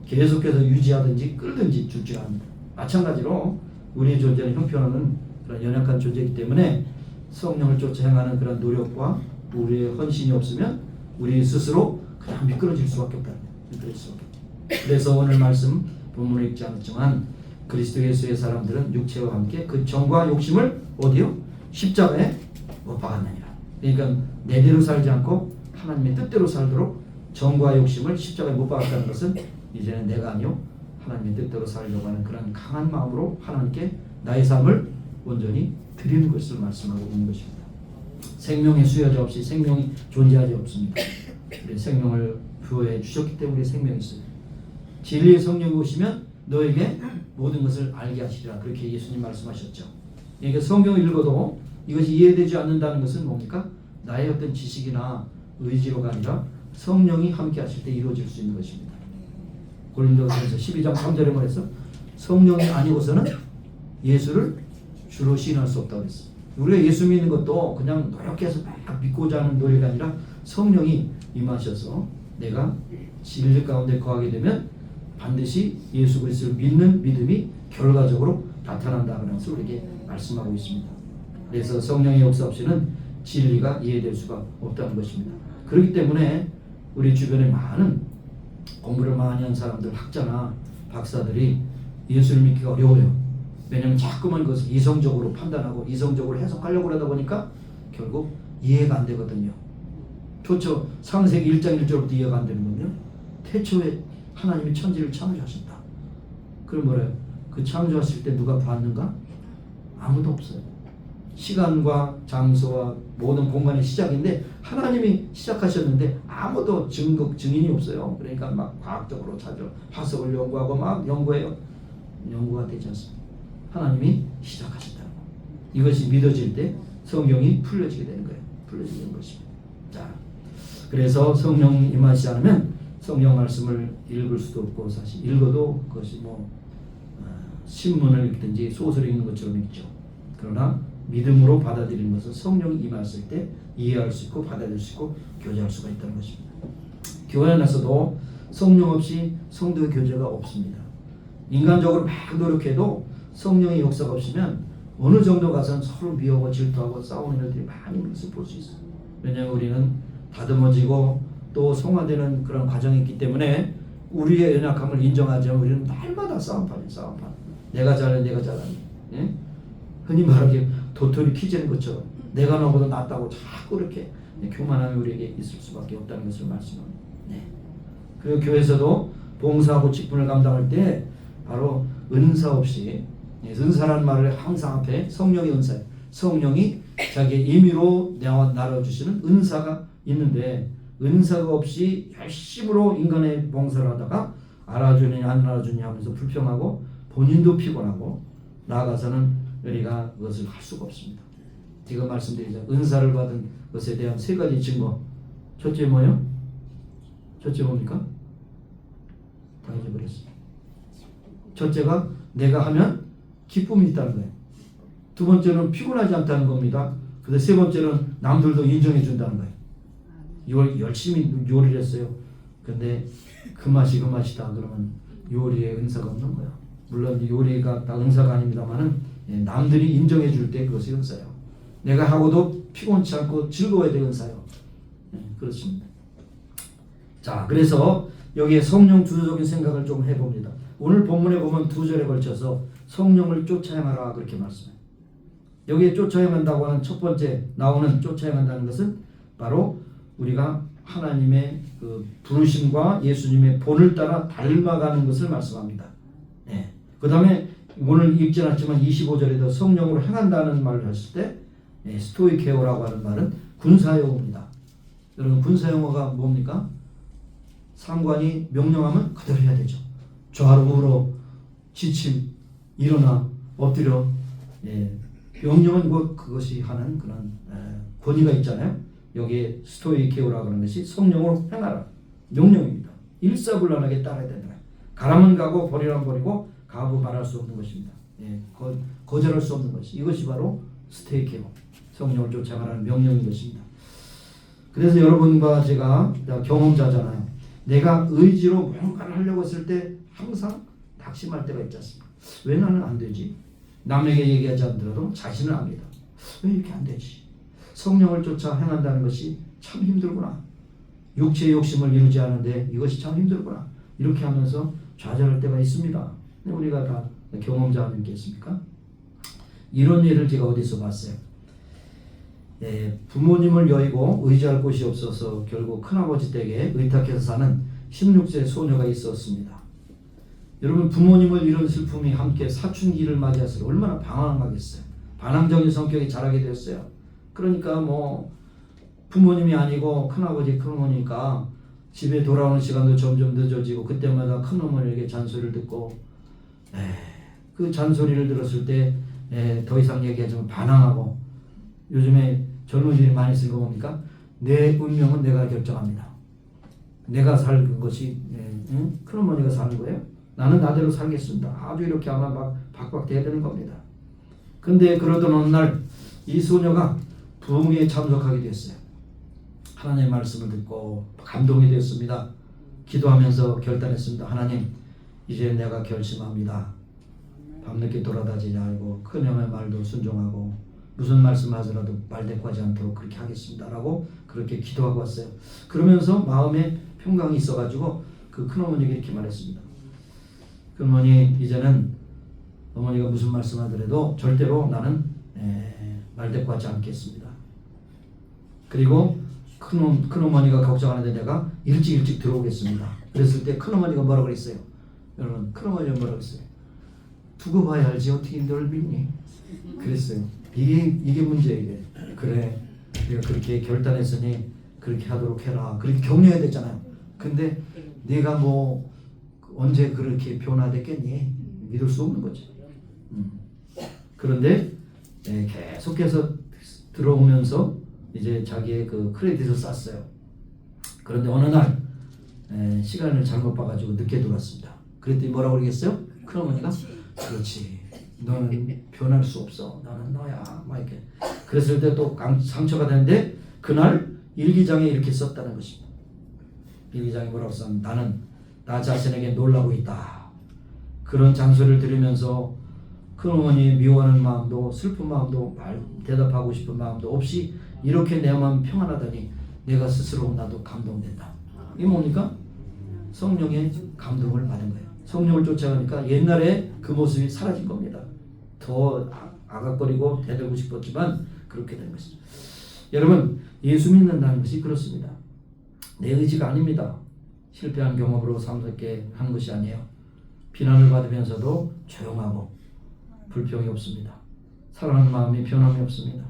계속해서 유지하든지 끌든지 줄줄 압니다. 마찬가지로 우리의 존재는 형편없는 그런 연약한 존재이기 때문에 성령을 쫓아 행하는 그런 노력과 우리의 헌신이 없으면 우리 스스로 그냥 미끄러질 수밖에 없다. 미끄러질 수밖에 없다. 그래서 오늘 말씀 본문에 읽지 않았지만 그리스도 예수의 사람들은 육체와 함께 그 정과 욕심을 어디요? 십자가에 못 박았느니라. 그러니까 내대로 살지 않고 하나님의 뜻대로 살도록 정과 욕심을 십자가에 못 박았다는 것은 이제는 내가 아니요 하나님의 뜻대로 살려고 하는 그런 강한 마음으로 하나님께 나의 삶을 온전히 드리는 것을 말씀하고 있는 것입니다. 생명의 수여자 없이 생명이 존재하지 없습니다. 우리 생명을 부여해 주셨기 때문에 생명이 있어요. 진리의 성령이 오시면 너에게 모든 것을 알게 하시리라. 그렇게 예수님 말씀하셨죠. 그러니까 성경을 읽어도 이것이 이해되지 않는다는 것은 뭡니까? 나의 어떤 지식이나 의지로가 아니라 성령이 함께 하실 때 이루어질 수 있는 것입니다. 고린도전서 12장 3절에 말해서 성령이 아니고서는 예수를 주로 시인할 수 없다고 했어요. 우리가 예수 믿는 것도 그냥 노력해서 막 믿고자 하는 노력이 아니라 성령이 임하셔서 내가 진리 가운데 거하게 되면 반드시 예수 그리스도를 믿는 믿음이 결과적으로 나타난다는 것을 우리에게 말씀하고 있습니다. 그래서 성령의 역사 없이는 진리가 이해될 수가 없다는 것입니다. 그렇기 때문에 우리 주변에 많은 공부를 많이 한 사람들, 학자나 박사들이 예수를 믿기가 어려워요. 왜냐하면 자꾸만 그것을 이성적으로 판단하고 이성적으로 해석하려고 하다 보니까 결국 이해가 안 되거든요. 초초 창세기 1장 1절부터 이해가 안 되는 건요. 태초에 하나님이 천지를 창조하셨다. 그럼 뭐래요? 그 창조하실 때 누가 봤는가? 아무도 없어요. 시간과 장소와 모든 공간의 시작인데 하나님이 시작하셨는데 아무도 증인이 없어요. 그러니까 막 과학적으로 찾아 화석을 연구하고 막 연구해요. 연구가 되지 않습니다. 하나님이 시작하셨다는 거. 이것이 믿어질 때 성경이 풀려지게 되는 거예요. 풀려지게 되는 것입니다. 자, 그래서 성령 임하지 않으면 성령 말씀을 읽을 수도 없고 사실 읽어도 그것이 뭐 신문을 읽든지 소설을 읽는 것처럼 읽죠. 그러나 믿음으로 받아들이는 것은 성령이 임했을 때 이해할 수 있고 받아들일 수 있고 교제할 수가 있다는 것입니다. 교회 안에서도 성령 없이 성도의 교제가 없습니다. 인간적으로 막 노력해도 성령의 역사가 없으면 어느 정도 가서는 서로 미워하고 질투하고 싸우는 일들이 많이 있는 것을 볼 수 있어요. 왜냐하면 우리는 다듬어지고 또 성화되는 그런 과정이 있기 때문에 우리의 연약함을 인정하지 않으면 우리는 날마다 싸움판이에요. 싸움판. 내가 잘해 내가 잘하니. 예? 흔히 말하기에 도토리 키재는 것처럼 내가 너보다 낫다고 자꾸 이렇게 교만함이 우리에게 있을 수밖에 없다는 것을 말씀합니다. 네. 그리고 교회에서도 봉사하고 직분을 감당할 때 바로 은사 없이 은사라는 말을 항상 앞에 성령의 은사예요. 성령이 자기의 임의로 나눠주시는 은사가 있는데 은사가 없이 열심으로 인간의 봉사를 하다가 알아주니 안 알아주니 하면서 불평하고 본인도 피곤하고 나아가서는 우리가 그것을 할 수가 없습니다. 지금 말씀드리자 은사를 받은 것에 대한 세 가지 증거. 첫째 뭐예요? 첫째 뭡니까? 다 잊어버렸어요. 첫째가 내가 하면 기쁨이 있다는 거예요. 두 번째는 피곤하지 않다는 겁니다. 그다음 세 번째는 남들도 인정해 준다는 거예요. 열심히 요리를 했어요. 근데 그 맛이 그 맛이다 그러면 요리에 은사가 없는 거예요. 물론 요리가 다 은사가 아닙니다만은 남들이 인정해 줄 때 그것이 은사예요. 내가 하고도 피곤치 않고 즐거워야 될 은사예요. 그렇습니다. 자, 그래서 여기에 성령 주도적인 생각을 좀 해봅니다. 오늘 본문에 보면 두 절에 걸쳐서 성령을 쫓아 행하라 그렇게 말씀해요. 여기에 쫓아 행한다고 하는 첫 번째 나오는 쫓아 행한다는 것은 바로 우리가 하나님의 그 부르심과 예수님의 본을 따라 닮아가는 것을 말씀합니다. 네. 그 다음에 오늘 읽지 않았지만 25절에도 성령으로 행한다는 말을 했을 때 스토이케오라고 하는 말은 군사용어입니다. 여러분 군사용어가 뭡니까? 상관이 명령하면 그대로 해야 되죠. 좌로 우로 지침, 일어나, 엎드려. 예, 명령은 곧 그것이 하는 그런 권위가 있잖아요. 여기에 스토이케오라고 하는 것이 성령으로 행하라. 명령입니다. 일사불란하게 따라야 된다. 가라면 가고 버리라면 버리고 가부 말할 수 없는 것입니다. 예, 거절할 수 없는 것이 이것이 바로 스테이케오, 성령을 쫓아가라는 명령인 것입니다. 그래서 여러분과 제가 경험자잖아요. 내가 의지로 뭔가를 하려고 했을 때 항상 낙심할 때가 있지 않습니까? 왜 나는 안 되지? 남에게 얘기하지 않더라도 자신은 압니다. 왜 이렇게 안 되지? 성령을 쫓아 행한다는 것이 참 힘들구나. 육체의 욕심을 이루지 않는데 이것이 참 힘들구나. 이렇게 하면서 좌절할 때가 있습니다. 우리가 다 경험자 아니겠습니까? 이런 예를 제가 어디서 봤어요. 부모님을 여의고 의지할 곳이 없어서 결국 큰아버지 댁에 의탁해서 사는 16세 소녀가 있었습니다. 여러분, 부모님을 잃은 슬픔이 함께 사춘기를 맞이해서 얼마나 방황하겠어요. 반항적인 성격이 자라게 되었어요. 그러니까 뭐 부모님이 아니고 큰아버지 큰어머니니까 집에 돌아오는 시간도 점점 늦어지고, 그때마다 큰어머니에게 잔소리를 듣고, 그 잔소리를 들었을 때 더 이상 얘기하자면 반항하고, 요즘에 젊은이들이 많이 쓰는 거 뭡니까? 내 운명은 내가 결정합니다. 내가 살 것이 큰어머니가 사는 거예요. 나는 나대로 살겠습니다. 아주 이렇게 아마 막 박박대야 되는 겁니다. 근데 그러던 어느 날 이 소녀가 부흥회에 참석하게 됐어요. 하나님의 말씀을 듣고 감동이 되었습니다. 기도하면서 결단했습니다. 하나님, 이제 내가 결심합니다. 밤늦게 돌아다니지 않고 큰형의 말도 순종하고 무슨 말씀하더라도 말대꾸하지 않도록 그렇게 하겠습니다. 라고 그렇게 기도하고 왔어요. 그러면서 마음에 평강이 있어가지고 그 큰어머니에게 이렇게 말했습니다. 큰어머니, 이제는 어머니가 무슨 말씀하더라도 절대로 나는 말대꾸하지 않겠습니다. 그리고 큰어머니가 걱정하는데 내가 일찍 들어오겠습니다. 그랬을 때 큰어머니가 뭐라고 그랬어요? 여러분, 큰어머니가 뭐라고 했어요? 두고 봐야 알지 어떻게 널 믿니? 그랬어요. 이게 문제예요. 이게. 그래, 내가 그렇게 결단했으니 그렇게 하도록 해라. 그렇게 격려해야 되잖아요. 근데 내가 뭐 언제 그렇게 변화됐겠니? 믿을 수 없는 거죠. 그런데 계속해서 들어오면서 이제 자기의 그 크레딧을 쌓았어요. 그런데 어느 날 시간을 잘못 봐가지고 늦게 들어왔습니다. 그랬더니 뭐라고 그러겠어요? 큰어머니가 그렇지, 너는 변할 수 없어, 나는 너야, 막 이렇게. 그랬을 때 또 상처가 되는데 그날 일기장에 이렇게 썼다는 것입니다. 일기장에 뭐라고 썼냐면, 나는 나 자신에게 놀라고 있다. 그런 잔소리를 들으면서 큰어머니 미워하는 마음도 슬픈 마음도 대답하고 싶은 마음도 없이 이렇게 내 마음 평안하다니 내가 스스로 나도 감동된다. 이게 뭡니까? 성령의 감동을 받은 거예요. 성령을 쫓아가니까 옛날에 그 모습이 사라진 겁니다. 더 아각거리고 대들고 싶었지만 그렇게 된 것이죠. 여러분, 예수 믿는다는 것이 그렇습니다. 내 의지가 아닙니다. 실패한 경험으로 삼스럽게 한 것이 아니에요. 비난을 받으면서도 조용하고 불평이 없습니다. 사랑하는 마음이 변함이 없습니다.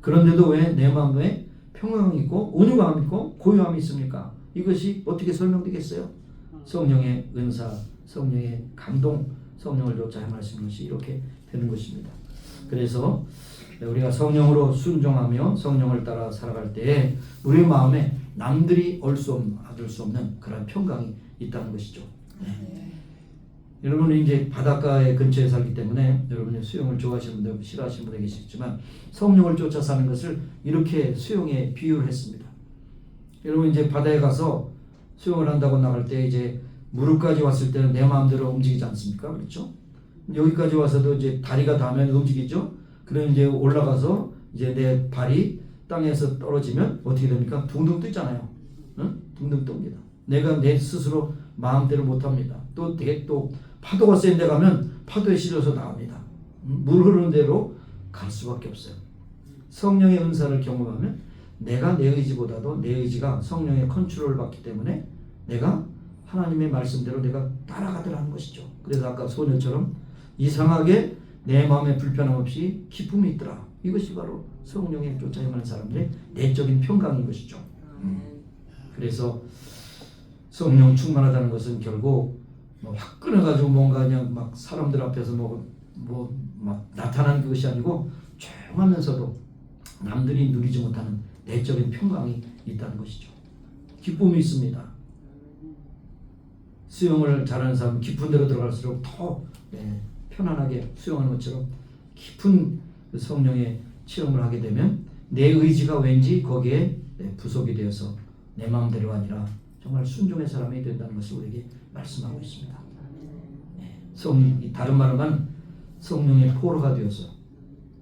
그런데도 왜 내 마음에 평강이 있고 온유감이 있고 고요함이 있습니까? 이것이 어떻게 설명되겠어요? 성령의 은사, 성령의 감동, 성령을 쫓아 행하시는 것이 이렇게 되는 것입니다. 그래서 우리가 성령으로 순종하며 성령을 따라 살아갈 때에 우리 마음에 남들이 얻을 수 없는 그런 평강이 있다는 것이죠. 여러분은 이제 바닷가의 근처에 살기 때문에 여러분이 수영을 좋아하시는 분들, 싫어하시는 분들 계시겠지만 성령을 쫓아 사는 것을 이렇게 수영에 비유를 했습니다. 여러분, 이제 바다에 가서 수영을 한다고 나갈 때 이제 무릎까지 왔을 때는 내 마음대로 움직이지 않습니까? 그렇죠? 여기까지 와서도 이제 다리가 닿으면 움직이죠? 그럼 이제 올라가서 이제 내 발이 땅에서 떨어지면 어떻게 됩니까? 둥둥 뜨잖아요. 응? 둥둥 뜹니다. 내가 내 스스로 마음대로 못합니다. 또 파도가 센 데 가면 파도에 실려서 나옵니다. 물 흐르는 대로 갈 수밖에 없어요. 성령의 은사를 경험하면 내가 내 의지보다도 내 의지가 성령의 컨트롤을 받기 때문에 내가 하나님의 말씀대로 내가 따라가더라는 것이죠. 그래서 아까 소녀처럼 이상하게 내 마음에 불편함 없이 기쁨이 있더라. 이것이 바로 성령에 쫓아 행하는 사람들의 내적인 평강인 것이죠. 그래서 성령 충만하다는 것은 결국 뭐 화끈해가지고 뭔가 그냥 막 사람들 앞에서 막 나타난 것이 아니고 조용하면서도 남들이 누리지 못하는 내적인 평강이 있다는 것이죠. 기쁨이 있습니다. 수영을 잘하는 사람은 깊은 데로 들어갈수록 더 편안하게 수영하는 것처럼 깊은 성령의 체험을 하게 되면 내 의지가 왠지 거기에 부속이 되어서 내 마음대로 아니라 정말 순종의 사람이 된다는 것을 우리에게 말씀하고 있습니다. 다른 말로 하면 성령의 포로가 되어서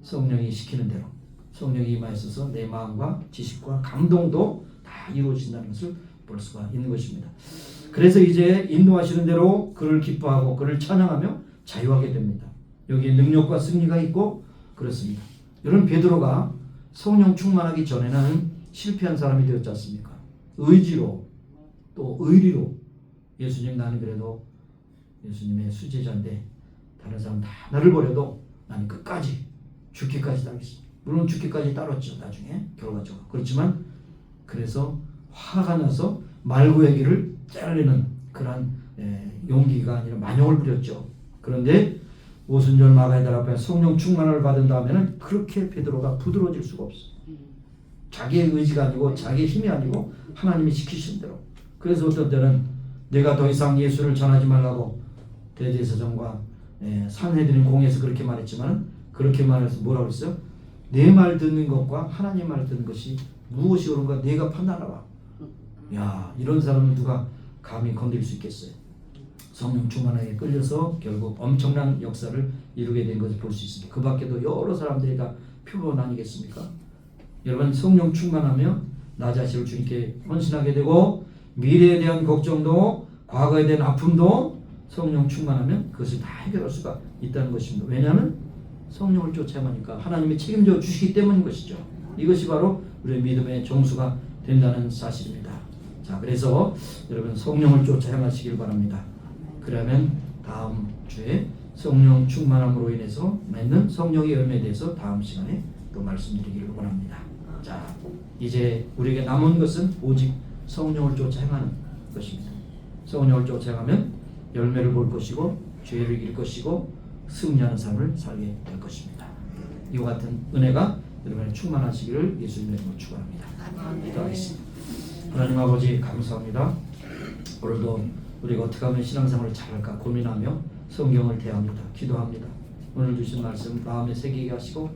성령이 시키는 대로 성령이 임하여서 내 마음과 지식과 감동도 다 이루어진다는 것을 볼 수가 있는 것입니다. 그래서 이제 인도하시는 대로 그를 기뻐하고 그를 찬양하며 자유하게 됩니다. 여기에 능력과 승리가 있고 그렇습니다. 여러분 베드로가 성령 충만하기 전에는 실패한 사람이 되었지 않습니까? 의지로 또 의리로 예수님 나는 그래도 예수님의 수제자인데 다른 사람 다 나를 버려도 나는 끝까지 죽기까지 따르겠습니다. 물론 죽기까지 따랐죠. 나중에 결과적으로. 그렇지만 그래서 화가 나서 말구의 길을 자르려는 그런 용기가 아니라 만용을 부렸죠. 그런데 오순절 마가이달 앞에 성령 충만을 받은 다음에는 그렇게 베드로가 부드러워질 수가 없어. 자기의 의지가 아니고 자기의 힘이 아니고 하나님이 시키신 대로. 그래서 어떤 때는 내가 더 이상 예수를 전하지 말라고 대제사장과 산헤드린 공회에서 그렇게 말했지만 그렇게 말해서 뭐라고 했어요? 내 말 듣는 것과 하나님 말 듣는 것이 무엇이 옳은가 내가 판단하라. 야, 이런 사람은 누가 감히 건드릴 수 있겠어요? 성령 충만하게 끌려서 결국 엄청난 역사를 이루게 된 것을 볼 수 있습니다. 그 밖에도 여러 사람들이 다 표본 아니겠습니까? 여러분 성령 충만하면 나 자신을 주님께 헌신하게 되고 미래에 대한 걱정도 과거에 대한 아픔도 성령 충만하면 그것을 다 해결할 수가 있다는 것입니다. 왜냐하면 성령을 쫓아야하니까 하나님이 책임져 주시기 때문인 것이죠. 이것이 바로 우리의 믿음의 정수가 된다는 사실입니다. 자, 그래서 여러분 성령을 쫓아 행하시길 바랍니다. 그러면 다음 주에 성령 충만함으로 인해서 맺는 성령의 열매에 대해서 다음 시간에 또 말씀드리기를 원합니다. 자, 이제 우리에게 남은 것은 오직 성령을 쫓아 행하는 것입니다. 성령을 쫓아 행하면 열매를 볼 것이고 죄를 이길 것이고 승리하는 삶을 살게 될 것입니다. 이와 같은 은혜가 여러분의 충만하시기를 예수님의 이름으로 축원합니다. 기도하겠습니다. 하나님 아버지 감사합니다. 오늘도 우리가 어떻게 하면 신앙생활을 잘할까 고민하며 성경을 대합니다. 기도합니다. 오늘 주신 말씀 마음에 새기게 하시고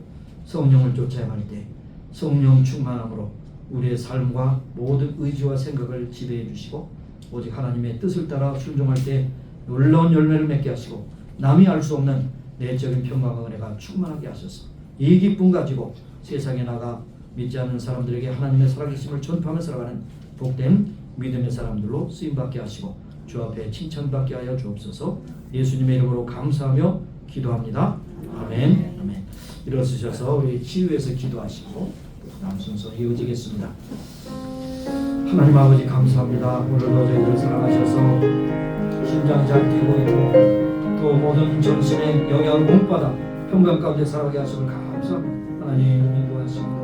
성령을 쫓아 행할 때 성령 충만함으로 우리의 삶과 모든 의지와 생각을 지배해 주시고 오직 하나님의 뜻을 따라 순종할 때 놀라운 열매를 맺게 하시고 남이 알 수 없는 내적인 평강과 은혜가 충만하게 하셔서 이 기쁨 가지고 세상에 나가 믿지 않는 사람들에게 하나님의 살아계심을 전파하며 살아가는 복된 믿음의 사람들로 쓰임받게 하시고 주 앞에 칭찬받게 하여 주옵소서. 예수님의 이름으로 감사하며 기도합니다. 아멘. 아멘. 일어서셔서 우리 치유해서 기도하시고 다음 순서 이어지겠습니다. 하나님 아버지 감사합니다. 오늘도 저희들을 사랑하셔서 심장 잘 뛰고 있고 또 모든 정신의 영향을 못 받아 평강 가운데 살아가게 하심을 감사합니다. 하나님 인도하시고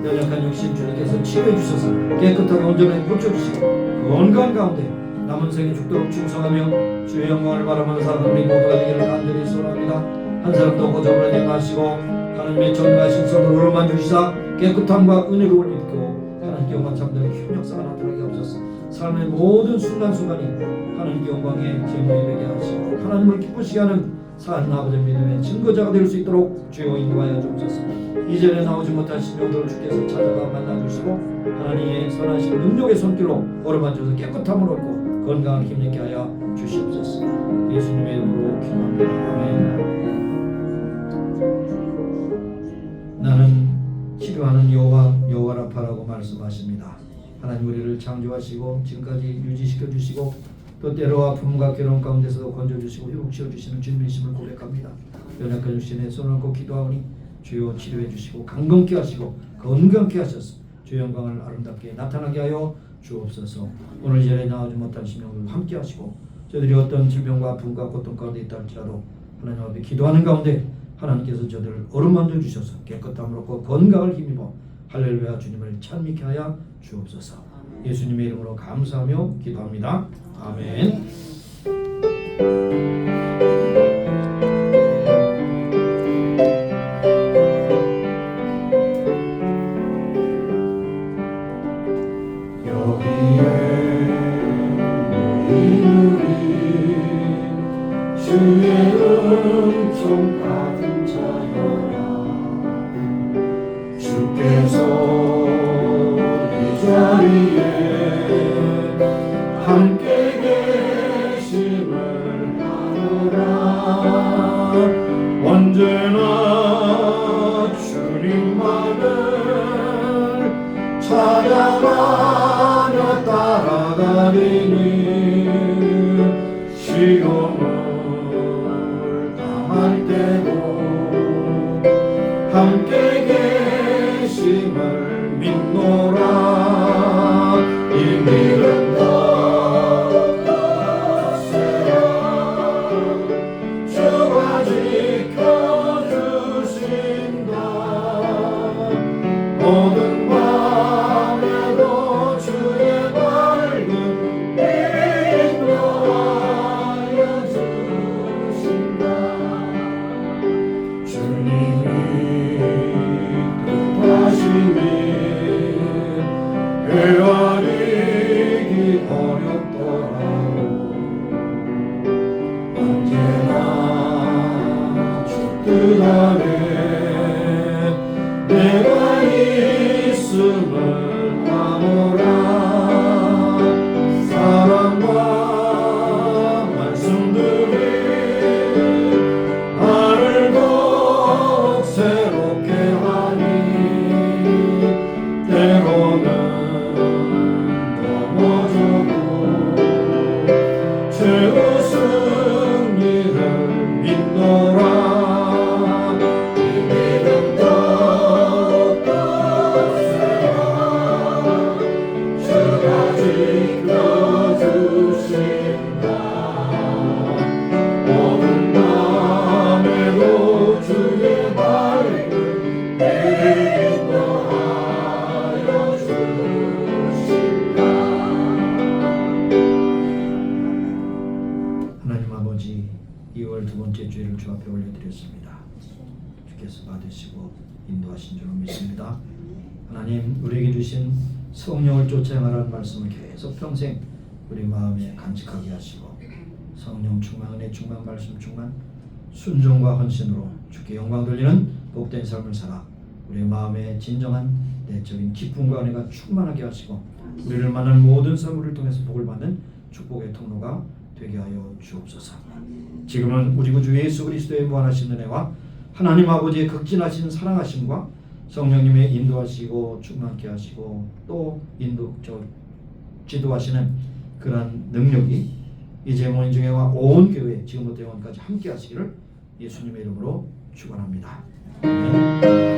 연약한 육신 주님께서 치유해 주셔서 깨끗하게 온전하게 고쳐주시고 건강 가운데 남은 생에 죽도록 충성하며 주의 영광을 바라보는 사람 우리 모두가 되기를 간절히 소원합니다. 한 사람도 거저버리지 마시고 하나님의 전가하신 손으로 오르만 주시사 깨끗함과 은혜로움을 입고 하나님께 영광 참되는 큰 역사가 나타나게 하옵소서. 삶의 모든 순간순간이 하나님께 영광의 제물이 되게 하시고 하나님을 기쁘시게 하는 사는 아버지 믿음의 증거자가 될 수 있도록 주여 인도하여 주옵소서. 이전에 나오지 못한 신령들을 주께서 찾아가 만나주시고 하나님의 선하신 능력의 손길로 어루만져서 깨끗함을 얻고 건강을 힘있게 하여 주시옵소서. 예수님의 이름으로 기도합니다. 아멘. 나는 치료하는 여호와 라파라고 말씀하십니다. 하나님 우리를 창조하시고 지금까지 유지시켜 주시고 또 때로 아픔과 괴로움 가운데서도 건져주시고 회복시켜 주시는 주님이심을 고백합니다. 연약한 육신에 손을 얹고 기도하오니 주여 치료해 주시고 강건케 하시고 건강케 하셔서 주의 영광을 아름답게 나타나게 하여 주옵소서. 오늘 이 자리에 나오지 못한 심령을 함께 하시고 저들이 어떤 질병과 아픔과 고통 가운데 있다 할지라도 하나님 앞에 기도하는 가운데 하나님께서 저들을 어루만져 주셔서 깨끗함을 얻고 건강을 힘입어 할렐루야 주님을 찬미케 하여 주옵소서. 예수님의 이름으로 감사하며 기도합니다. 아멘. 여기에 모인 우리 주의 은총 받은 자여라. 주께서 이 자리에 함께 계심을 아노라. 언제나 주님만을 찬양하며 따라가리니 시험을 당할 때도 함께 계심을 믿노라. 이 믿음 덧세라. 주가 지켜주신다. 모든 밤에도 주의 밝은 빛 인도하여 주신다. 주님이 뜻하시니 헤아리기 어렵더라도 언제나 주 뜻 안에 내가 있음을 아노라. 사랑과 말씀들이 나를 더욱 새롭게 하니 때로는 넘어져도 최후 승리를 믿노라. 이 믿음 덧세라. 주가 지켜주신다. 모든 밤에도 주의 밝은 빛 인도하여 주신다. 하나님 아버지, 2월 두 번째 주일을 주 앞에 올려드렸습니다. 주께서 받으시고 인도하신 줄 믿습니다. 하나님, 우리에게 주신 성령을 쫓아 행하라는 말씀을 계속 평생 우리 마음에 간직하게 하시고 성령 충만, 은혜 충만, 말씀 충만, 순종과 헌신으로 주께 영광 돌리는 복된 삶을 살아 우리 마음에 진정한 내적인 기쁨과 은혜가 충만하게 하시고 우리를 만난 모든 사물을 통해서 복을 받는 축복의 통로가 되게 하여 주옵소서. 지금은 우리 구주 예수 그리스도의 무한하신 은혜와 하나님 아버지의 극진하신 사랑하심과 성령님의 인도하시고 충만케 하시고 또 지도하시는 그러한 능력이 이제 모인 중에와 온 교회 지금부터 영원까지 함께 하시기를 예수님의 이름으로 축원합니다. 아멘.